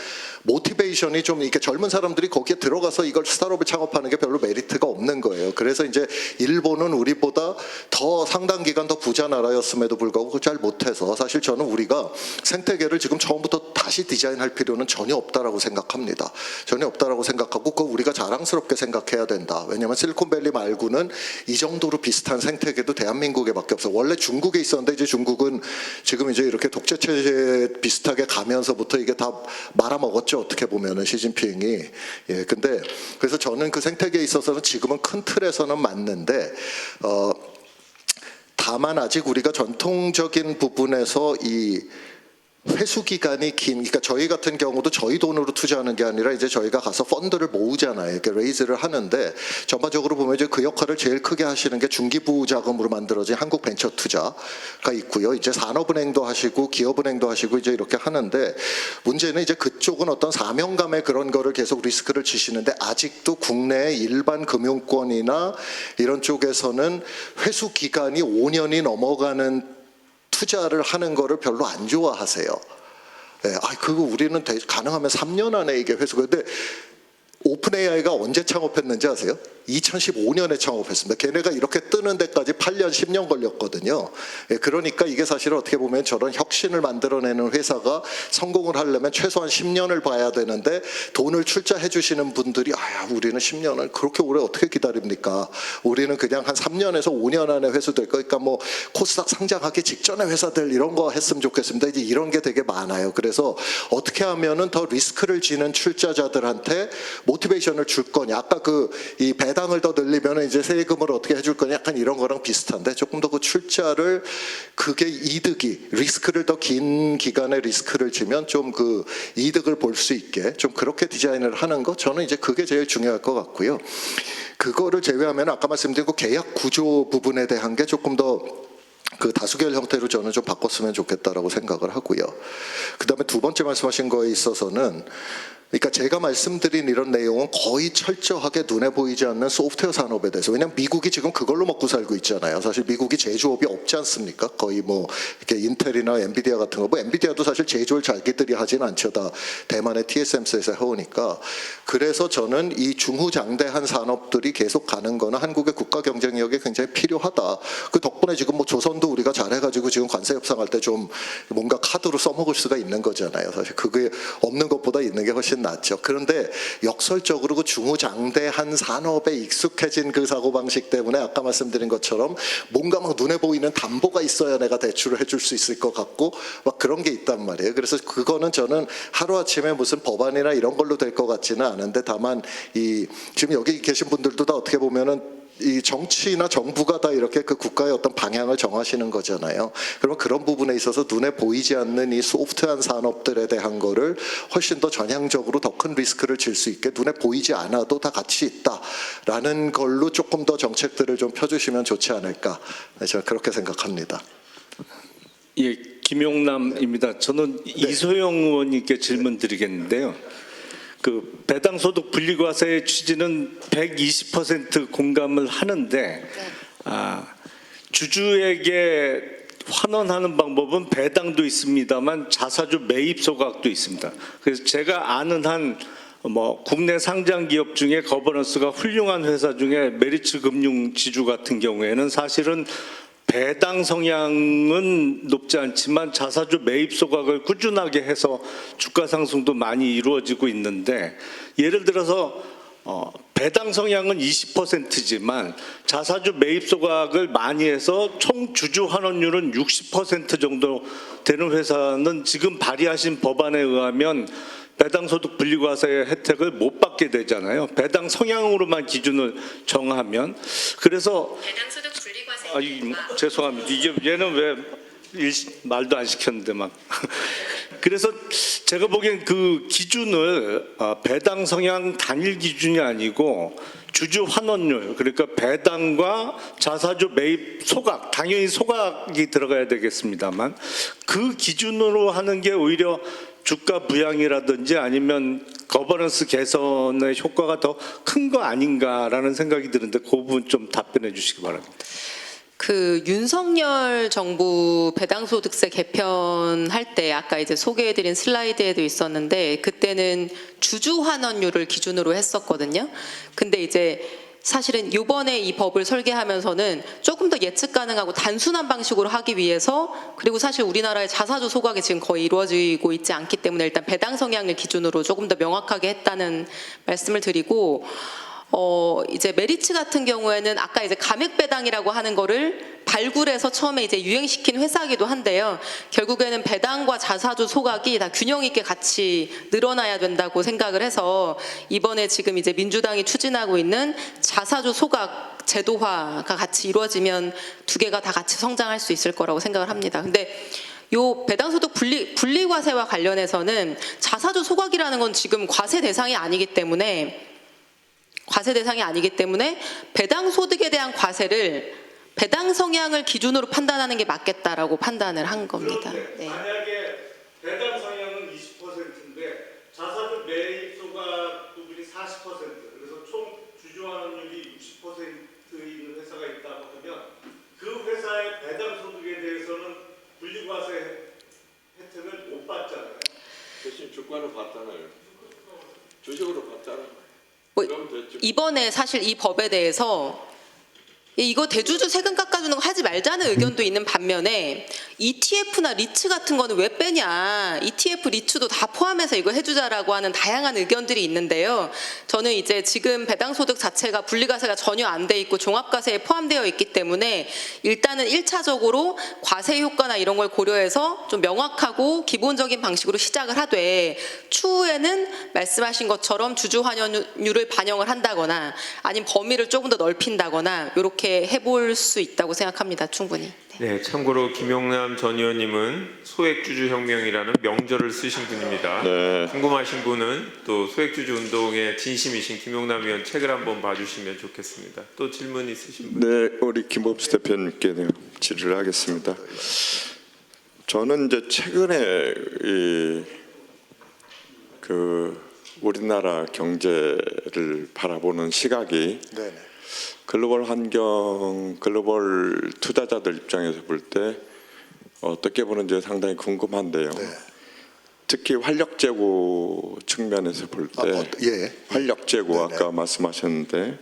모티베이션이 좀 이렇게 젊은 사람들이 거기에 들어가서 이걸 스타트업을 창업하는 게 별로 메리트가 없는 거예요. 그래서 이제 일본은 우리보다 더 상당 기간 더 부자 나라였음에도 불구하고 그걸 잘 못해서 사실 저는 우리가 생태계를 지금 처음부터 다시 디자인할 필요는 전혀 없다라고 생각합니다. 전혀 없다라고 생각하고 그거 우리가 자랑스럽게 생각해야 된다. 왜냐하면 실리콘밸리 말고는 이 정도로 비슷한 생태계도 대한민국에밖에 없어요. 원래 중국에 있었는데 이제 중국은 지금 이제 이렇게 독재 체제 비슷하게 가면서부터 이게 다 말아먹었죠. 어떻게 보면은 시진핑이. 예, 근데 그래서 저는 그 생태계에 있어서는 지금은 큰 틀에서는 맞는데 다만 아직 우리가 전통적인 부분에서 이 회수 기간이 긴, 그러니까 저희 같은 경우도 저희 돈으로 투자하는 게 아니라 이제 저희가 가서 펀드를 모으잖아요. 이렇게 레이즈를 하는데 전반적으로 보면 이제 그 역할을 제일 크게 하시는 게 중기부 자금으로 만들어진 한국벤처투자가 있고요. 이제 산업은행도 하시고 기업은행도 하시고 이제 이렇게 하는데 문제는 이제 그쪽은 어떤 사명감의 그런 거를 계속 리스크를 지시는데 아직도 국내의 일반 금융권이나 이런 쪽에서는 회수 기간이 5년이 넘어가는 투자를 하는 거를 별로 안 좋아하세요. 예, 그거 우리는 가능하면 3년 안에 이게 회수가. 근데 오픈 AI가 언제 창업했는지 아세요? 2015년에 창업했습니다. 걔네가 이렇게 뜨는 데까지 8년, 10년 걸렸거든요. 예, 그러니까 이게 사실은 어떻게 보면 저런 혁신을 만들어내는 회사가 성공을 하려면 최소한 10년을 봐야 되는데 돈을 출자해 주시는 분들이 우리는 10년을 그렇게 오래 어떻게 기다립니까? 우리는 그냥 한 3년에서 5년 안에 회수될 거. 그러니까 뭐 코스닥 상장하기 직전에 회사들 이런 거 했으면 좋겠습니다. 이제 이런 게 되게 많아요. 그래서 어떻게 하면은 더 리스크를 지는 출자자들한테 모티베이션을 줄 거냐. 아까 이 배당을 더 늘리면 이제 세금을 어떻게 해줄 거냐. 약간 이런 거랑 비슷한데 조금 더 그 출자를 그게 이득이 리스크를 더 긴 기간에 리스크를 지면 좀 그 이득을 볼 수 있게 좀 그렇게 디자인을 하는 거 저는 이제 그게 제일 중요할 것 같고요. 그거를 제외하면 아까 말씀드린 그 계약 구조 부분에 대한 게 조금 더 그 다수결 형태로 저는 좀 바꿨으면 좋겠다라고 생각을 하고요. 그다음에 두 번째 말씀하신 거에 있어서는 그러니까 제가 말씀드린 이런 내용은 거의 철저하게 눈에 보이지 않는 소프트웨어 산업에 대해서. 왜냐하면 미국이 지금 그걸로 먹고 살고 있잖아요. 사실 미국이 제조업이 없지 않습니까? 거의 뭐 이렇게 인텔이나 엔비디아 같은 거. 뭐 엔비디아도 사실 제조를 자기들이 하진 않죠. 다 대만의 TSMC에서 해오니까. 그래서 저는 이 중후장대한 산업들이 계속 가는 거는 한국의 국가 경쟁력이 굉장히 필요하다. 그 덕분에 지금 뭐 조선도 우리가 잘해가지고 지금 관세 협상할 때 좀 뭔가 카드로 써먹을 수가 있는 거잖아요. 사실 그게 없는 것보다 있는 게 훨씬 낫죠. 그런데 역설적으로 그 중후장대한 산업에 익숙해진 그 사고방식 때문에 아까 말씀드린 것처럼 뭔가 막 눈에 보이는 담보가 있어야 내가 대출을 해줄 수 있을 것 같고 막 그런 게 있단 말이에요. 그래서 그거는 저는 하루아침에 무슨 법안이나 이런 걸로 될 것 같지는 않은데 다만 지금 여기 계신 분들도 다 어떻게 보면은 이 정치나 정부가 다 이렇게 그 국가의 어떤 방향을 정하시는 거잖아요. 그러면 그런 부분에 있어서 눈에 보이지 않는 이 소프트한 산업들에 대한 거를 훨씬 더 전향적으로 더 큰 리스크를 질 수 있게 눈에 보이지 않아도 다 같이 있다라는 걸로 조금 더 정책들을 좀 펴주시면 좋지 않을까. 저는 그렇게 생각합니다. 예, 김용남입니다. 저는 이소영 의원님께 질문 드리겠는데요. 그 배당소득 분리과세의 취지는 120% 공감을 하는데 주주에게 환원하는 방법은 배당도 있습니다만 자사주 매입 소각도 있습니다. 그래서 제가 아는 한 국내 상장 기업 중에 거버넌스가 훌륭한 회사 중에 메리츠 금융 지주 같은 경우에는 사실은 배당 성향은 높지 않지만 자사주 매입 소각을 꾸준하게 해서 주가 상승도 많이 이루어지고 있는데 예를 들어서 배당 성향은 20%지만 자사주 매입 소각을 많이 해서 총 주주 환원율은 60% 정도 되는 회사는 지금 발의하신 법안에 의하면 배당소득 분리과세의 혜택을 못 받게 되잖아요. 배당 성향으로만 기준을 정하면. 그래서 배당소득 분리과세. 죄송합니다. 이게 얘는 왜 말도 안 시켰는데 막. 그래서 제가 보기엔 그 기준을 배당 성향 단일 기준이 아니고 주주 환원율, 그러니까 배당과 자사주 매입 소각, 당연히 소각이 들어가야 되겠습니다만 그 기준으로 하는 게 오히려 주가 부양이라든지 아니면 거버넌스 개선의 효과가 더 큰 거 아닌가라는 생각이 드는데 그 부분 좀 답변해 주시기 바랍니다. 그 윤석열 정부 배당소득세 개편할 때 아까 이제 소개해드린 슬라이드에도 있었는데 그때는 주주 환원율을 기준으로 했었거든요. 근데 이제 사실은 이번에 이 법을 설계하면서는 조금 더 예측 가능하고 단순한 방식으로 하기 위해서 그리고 사실 우리나라의 자사주 소각이 지금 거의 이루어지고 있지 않기 때문에 일단 배당 성향을 기준으로 조금 더 명확하게 했다는 말씀을 드리고 이제 메리츠 같은 경우에는 아까 이제 감액 배당이라고 하는 거를 발굴해서 처음에 이제 유행시킨 회사이기도 한데요. 결국에는 배당과 자사주 소각이 다 균형 있게 같이 늘어나야 된다고 생각을 해서 이번에 지금 이제 민주당이 추진하고 있는 자사주 소각 제도화가 같이 이루어지면 두 개가 다 같이 성장할 수 있을 거라고 생각을 합니다. 근데 요 배당소득 분리과세와 관련해서는 자사주 소각이라는 건 지금 과세 대상이 아니기 때문에 배당 소득에 대한 과세를 배당 성향을 기준으로 판단하는 게 맞겠다라고 판단을 한 겁니다. 네. 만약에 배당 성향은 20%인데 자사주 매입 소각 부분이 40%, 그래서 총 주주 환원율이 60% 있는 회사가 있다고 하면 그 회사의 배당 소득에 대해서는 분리과세 혜택을 못 받잖아요. 대신 주가는 받잖아요. 주식으로 받잖아요. 뭐 이번에 사실 이 법에 대해서 이거 대주주 세금 깎아주는 거 하지 말자는 의견도 있는 반면에 ETF나 리츠 같은 거는 왜 빼냐, ETF, 리츠도 다 포함해서 이거 해주자라고 하는 다양한 의견들이 있는데요. 저는 이제 지금 배당소득 자체가 분리과세가 전혀 안 돼 있고 종합과세에 포함되어 있기 때문에 일단은 1차적으로 과세 효과나 이런 걸 고려해서 좀 명확하고 기본적인 방식으로 시작을 하되 추후에는 말씀하신 것처럼 주주 환원율을 반영을 한다거나 아니면 범위를 조금 더 넓힌다거나 이렇게 해볼 수 있다고 생각합니다. 충분히. 네, 참고로 김용남 전 의원님은 소액주주혁명이라는 명절을 쓰신 분입니다. 네. 궁금하신 분은 또 소액주주 운동에 진심이신 김용남 의원 책을 한번 봐주시면 좋겠습니다. 또 질문 있으신 분? 네, 우리 김범수 대표님께 질의를 하겠습니다. 저는 이제 최근에 우리나라 경제를 바라보는 시각이 네네. 글로벌 환경, 글로벌 투자자들 입장에서 볼 때 어떻게 보는지 상당히 궁금한데요. 네. 특히 활력 제고 측면에서 볼 때 예. 활력 제고 네네. 아까 말씀하셨는데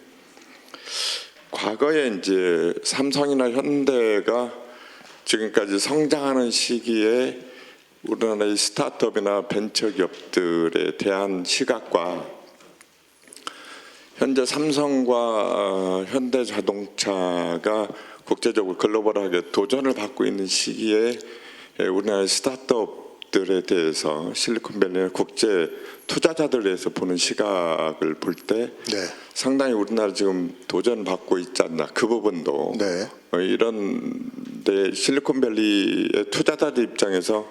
과거에 이제 삼성이나 현대가 지금까지 성장하는 시기에 우리나라의 스타트업이나 벤처 기업들에 대한 시각과 현재 삼성과 현대자동차가 국제적으로 글로벌하게 도전을 받고 있는 시기에 우리나라의 스타트업들에 대해서 실리콘밸리나 국제 투자자들에 대해서 보는 시각을 볼 때 네. 상당히 우리나라 지금 도전받고 있지 않나, 그 부분도 네. 이런 데 실리콘밸리의 투자자들 입장에서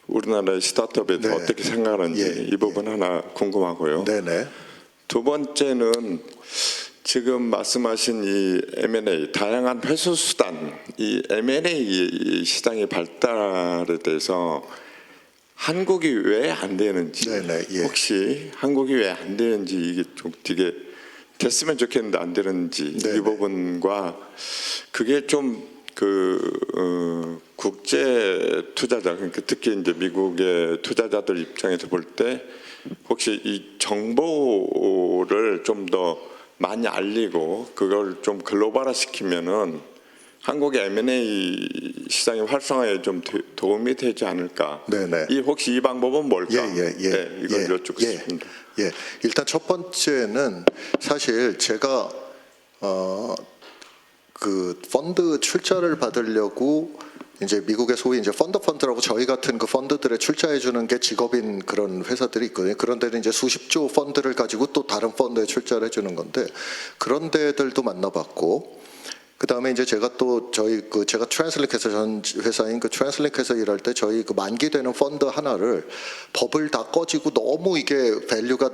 우리나라의 스타트업에 대해서 네. 어떻게 생각하는지 예. 이 부분 하나 궁금하고요. 네네. 두 번째는 지금 말씀하신 이 M&A, 다양한 회수 수단, 이 M&A 시장의 발달에 대해서 한국이 왜 안 되는지, 네네, 예. 혹시 한국이 왜 안 되는지, 이게 좀 되게 됐으면 좋겠는데 안 되는지 네네. 이 부분과 그게 좀 국제 투자자, 그러니까 특히 이제 미국의 투자자들 입장에서 볼 때 혹시 이 정보를 좀 더 많이 알리고 그걸 좀 글로벌화 시키면은 한국의 M&A 시장의 활성화에 좀 도움이 되지 않을까? 네네. 혹시 이 방법은 뭘까? 네, 이걸 여쭙고 예. 싶습니다. 예. 일단 첫 번째는 사실 제가 그 펀드 출자를 받으려고 이제 미국의 소위 이제 펀드라고 저희 같은 그 펀드들에 출자해 주는 게 직업인 그런 회사들이 있거든요. 그런 데는 이제 수십조 펀드를 가지고 또 다른 펀드에 출자를 해 주는 건데 그런 데들도 만나봤고 그다음에 이제 제가 또 저희 제가 트랜슬링크에서 전 회사인 그 트랜슬링크에서 일할 때 저희 그 만기되는 펀드 하나를 법을 다 꺼지고 너무 이게 밸류가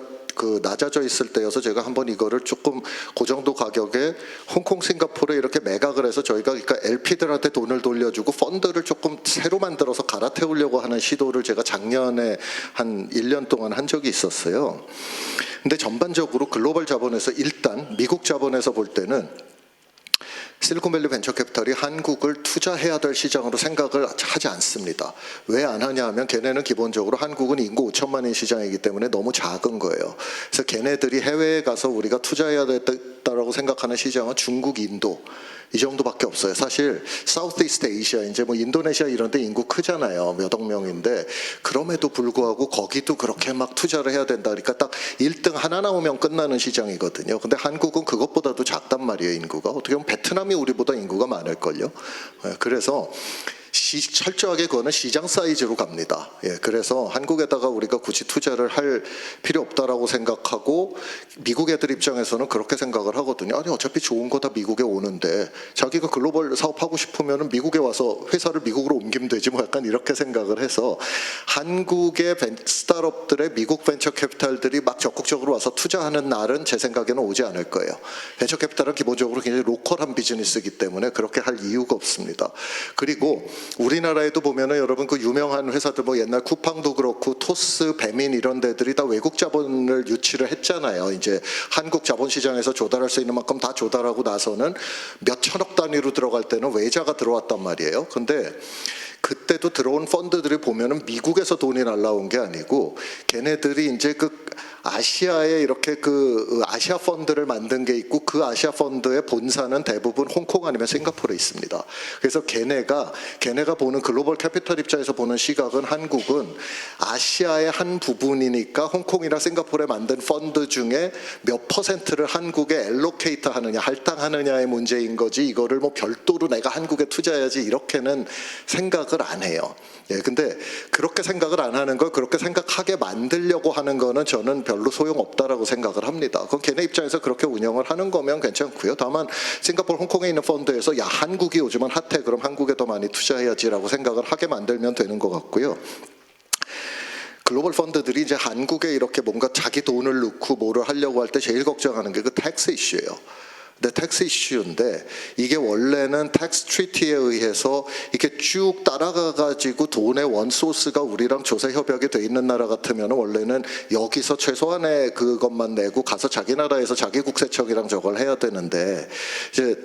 낮아져 있을 때여서 제가 한번 이거를 조금 그 정도 가격에 홍콩, 싱가포르에 이렇게 매각을 해서 저희가 그러니까 LP들한테 돈을 돌려주고 펀드를 조금 새로 만들어서 갈아태우려고 하는 시도를 제가 작년에 한 1년 동안 한 적이 있었어요. 근데 전반적으로 글로벌 자본에서 일단 미국 자본에서 볼 때는 실리콘밸리 벤처캐피탈이 한국을 투자해야 될 시장으로 생각을 하지 않습니다. 왜 안 하냐 하면 걔네는 기본적으로 한국은 인구 5천만인 시장이기 때문에 너무 작은 거예요. 그래서 걔네들이 해외에 가서 우리가 투자해야 됐다라고 생각하는 시장은 중국, 인도 이 정도밖에 없어요. 사실 사우스이스트 아시아 이제 뭐 인도네시아 이런 데 인구 크잖아요. 몇억 명인데 그럼에도 불구하고 거기도 그렇게 막 투자를 해야 된다. 그러니까 딱 1등 하나 나오면 끝나는 시장이거든요. 근데 한국은 그것보다도 작단 말이에요. 인구가. 어떻게 보면 베트남이 우리보다 인구가 많을걸요. 그래서 철저하게 그거는 시장 사이즈로 갑니다. 예, 그래서 한국에다가 우리가 굳이 투자를 할 필요 없다라고 생각하고 미국 애들 입장에서는 그렇게 생각을 하거든요. 아니 어차피 좋은 거 다 미국에 오는데 자기가 글로벌 사업하고 싶으면 미국에 와서 회사를 미국으로 옮기면 되지 뭐 약간 이렇게 생각을 해서 한국의 스타트업들의 미국 벤처 캐피탈들이 막 적극적으로 와서 투자하는 날은 제 생각에는 오지 않을 거예요. 벤처 캐피탈은 기본적으로 굉장히 로컬한 비즈니스이기 때문에 그렇게 할 이유가 없습니다. 그리고 우리나라에도 보면은 여러분 그 유명한 회사들 뭐 옛날 쿠팡도 그렇고 토스, 배민 이런 데들이 다 외국 자본을 유치를 했잖아요. 이제 한국 자본시장에서 조달할 수 있는 만큼 다 조달하고 나서는 몇 천억 단위로 들어갈 때는 외자가 들어왔단 말이에요. 근데 그때도 들어온 펀드들이 보면은 미국에서 돈이 날라온 게 아니고 걔네들이 이제 그 아시아에 이렇게 그 아시아 펀드를 만든 게 있고 그 아시아 펀드의 본사는 대부분 홍콩 아니면 싱가포르에 있습니다. 그래서 걔네가 보는 글로벌 캐피털 입장에서 보는 시각은 한국은 아시아의 한 부분이니까 홍콩이나 싱가포르에 만든 펀드 중에 몇 퍼센트를 한국에 엘로케이트 하느냐, 할당하느냐의 문제인 거지 이거를 뭐 별도로 내가 한국에 투자해야지 이렇게는 생각을 안 해요. 예, 근데 그렇게 생각을 안 하는 걸 그렇게 생각하게 만들려고 하는 거는 저는 별로 소용없다라고 생각을 합니다. 그건 걔네 입장에서 그렇게 운영을 하는 거면 괜찮고요. 다만 싱가포르, 홍콩에 있는 펀드에서 야 한국이 요즘은 핫해 그럼 한국에 더 많이 투자해야지라고 생각을 하게 만들면 되는 것 같고요. 글로벌 펀드들이 이제 한국에 이렇게 뭔가 자기 돈을 넣고 뭐를 하려고 할 때 제일 걱정하는 게 그 텍스 이슈예요. 근데 텍스 이슈인데 이게 원래는 텍스 트리티에 의해서 이렇게 쭉 따라가 가지고 돈의 원소스가 우리랑 조세 협약이 돼 있는 나라 같으면 원래는 여기서 최소한의 그것만 내고 가서 자기 나라에서 자기 국세청이랑 저걸 해야 되는데 이제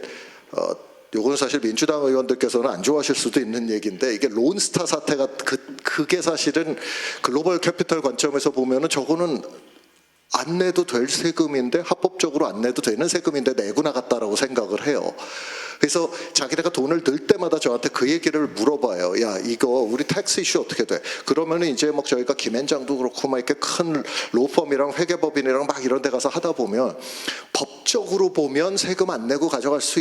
요거는 사실 민주당 의원들께서는 안 좋아하실 수도 있는 얘기인데 이게 론스타 사태가 그게 사실은 글로벌 캐피털 관점에서 보면은 저거는 안 내도 될 세금인데 합법적으로 안 내도 되는 세금인데 내고 나갔다라고 생각을 해요. 그래서 자기네가 돈을 넣을 때마다 저한테 그 얘기를 물어봐요. 야 이거 우리 텍스 이슈 어떻게 돼? 그러면은 이제 막 저희가 김앤장도 그렇고 막 이렇게 큰 로펌이랑 회계법인이랑 막 이런 데 가서 하다 보면 법적으로 보면 세금 안 내고 가져갈 수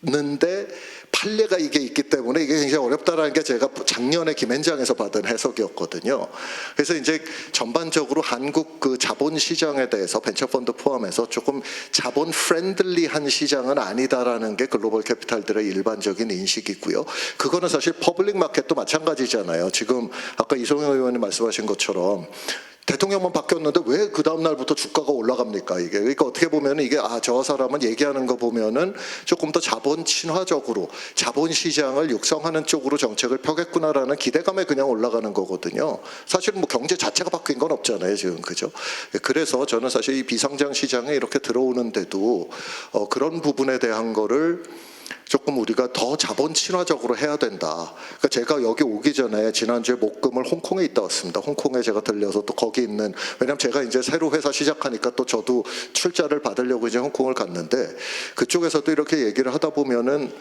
있는데 판례가 이게 있기 때문에 이게 굉장히 어렵다라는 게 제가 작년에 김앤장에서 받은 해석이었거든요. 그래서 이제 전반적으로 한국 그 자본 시장에 대해서 벤처펀드 포함해서 조금 자본 프렌들리한 시장은 아니다라는 게 글로벌 캐피탈들의 일반적인 인식이고요. 그거는 사실 퍼블릭 마켓도 마찬가지잖아요. 지금 아까 이성영 의원이 말씀하신 것처럼 대통령만 바뀌었는데 왜 그 다음 날부터 주가가 올라갑니까? 이게 그러니까 어떻게 보면 이게 저 사람은 얘기하는 거 보면은 조금 더 자본 친화적으로 자본 시장을 육성하는 쪽으로 정책을 펴겠구나라는 기대감에 그냥 올라가는 거거든요. 사실 뭐 경제 자체가 바뀐 건 없잖아요 지금 그죠? 그래서 저는 사실 이 비상장 시장에 이렇게 들어오는데도 그런 부분에 대한 거를 조금 우리가 더 자본 친화적으로 해야 된다. 그러니까 제가 여기 오기 전에 지난주에 목금을 홍콩에 있다 왔습니다. 홍콩에 제가 들려서 또 거기 있는 왜냐면 제가 이제 새로 회사 시작하니까 또 저도 출자를 받으려고 이제 홍콩을 갔는데 그쪽에서도 이렇게 얘기를 하다 보면은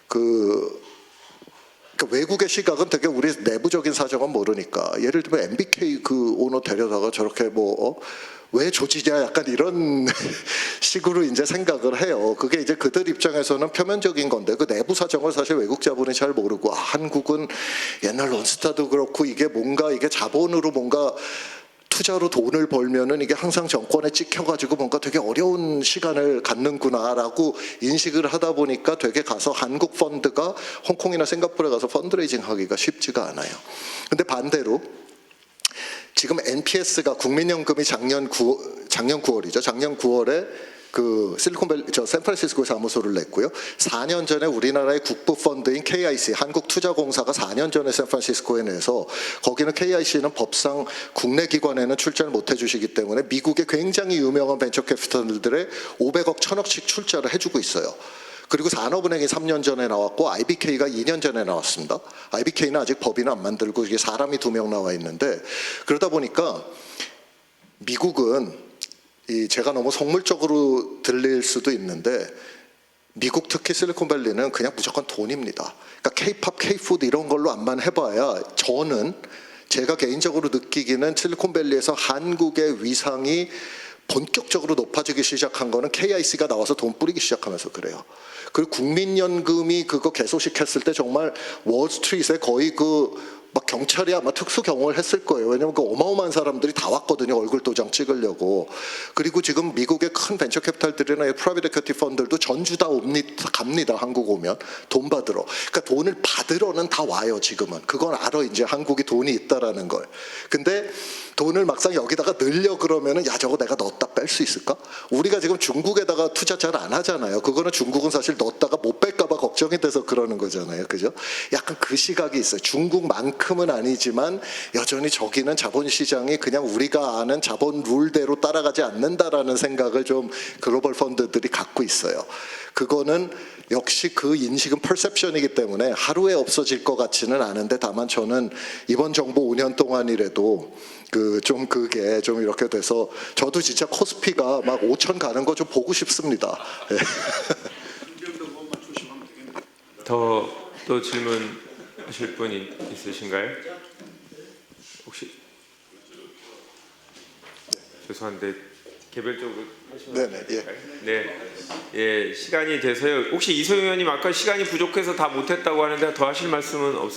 그러니까 외국의 시각은 되게 우리 내부적인 사정은 모르니까 예를 들면 MBK 그 오너 데려다가 저렇게 왜 조지냐 약간 이런 식으로 이제 생각을 해요. 그게 이제 그들 입장에서는 표면적인 건데 그 내부 사정을 사실 외국 자본이 잘 모르고 한국은 옛날 론스타도 그렇고 이게 뭔가 이게 자본으로 뭔가 투자로 돈을 벌면은 이게 항상 정권에 찍혀가지고 뭔가 되게 어려운 시간을 갖는구나라고 인식을 하다 보니까 되게 가서 한국 펀드가 홍콩이나 싱가포르에 가서 펀드레이징 하기가 쉽지가 않아요. 근데 반대로 지금 NPS가 국민연금이 작년 9월이죠. 작년 9월에 그 실리콘밸리 샌프란시스코에 사무소를 냈고요. 4년 전에 우리나라의 국부 펀드인 KIC 한국투자공사가 4년 전에 샌프란시스코에 내서 거기는 KIC는 법상 국내 기관에는 출자를 못 해주시기 때문에 미국의 굉장히 유명한 벤처 캐피털들의 500억, 1000억씩 출자를 해주고 있어요. 그리고 산업은행이 3년 전에 나왔고 IBK가 2년 전에 나왔습니다. IBK는 아직 법인은 안 만들고 이게 사람이 2명 나와 있는데 그러다 보니까 미국은 제가 너무 속물적으로 들릴 수도 있는데 미국 특히 실리콘밸리는 그냥 무조건 돈입니다. 그러니까 K-팝, K-푸드 이런 걸로 안만 해봐야 저는 제가 개인적으로 느끼기는 실리콘밸리에서 한국의 위상이 본격적으로 높아지기 시작한 거는 KIC가 나와서 돈 뿌리기 시작하면서 그래요. 그리고 국민연금이 그거 개소식했을 때 정말 월스트리트에 거의 막 경찰이 아마 특수 경호를 했을 거예요. 왜냐하면 그 어마어마한 사람들이 다 왔거든요. 얼굴 도장 찍으려고. 그리고 지금 미국의 큰 벤처 캐피탈들이나 프라이빗 에퀴티 펀드들도 전주 다 갑니다. 한국 오면 돈 받으러. 그러니까 돈을 받으러는 다 와요. 지금은. 그건 알아 이제 한국이 돈이 있다라는 걸. 근데 돈을 막상 여기다가 넣으려 그러면은 야 저거 내가 넣었다 뺄 수 있을까? 우리가 지금 중국에다가 투자 잘 안 하잖아요. 그거는 중국은 사실 넣었다가 못 뺄까 봐 걱정이 돼서 그러는 거잖아요. 그죠? 약간 그 시각이 있어요. 중국만큼 만큼은 아니지만 여전히 저기는 자본시장이 그냥 우리가 아는 자본 룰대로 따라가지 않는다라는 생각을 좀 글로벌 펀드들이 갖고 있어요. 그거는 역시 그 인식은 퍼셉션이기 때문에 하루에 없어질 것 같지는 않은데, 다만 저는 이번 정부 5년 동안이라도 그게 좀 이렇게 돼서 저도 진짜 코스피가 막 5천 가는 거 좀 보고 싶습니다. 예. 또 질문하실 분 있으신가요? 혹시 죄송한데 개별적으로 하시면 네네, 예. 네, 예, 시간이 돼서요. 혹시 이소영 의원님 아까 시간이 부족해서 다 못했다고 하는데 더 하실 말씀은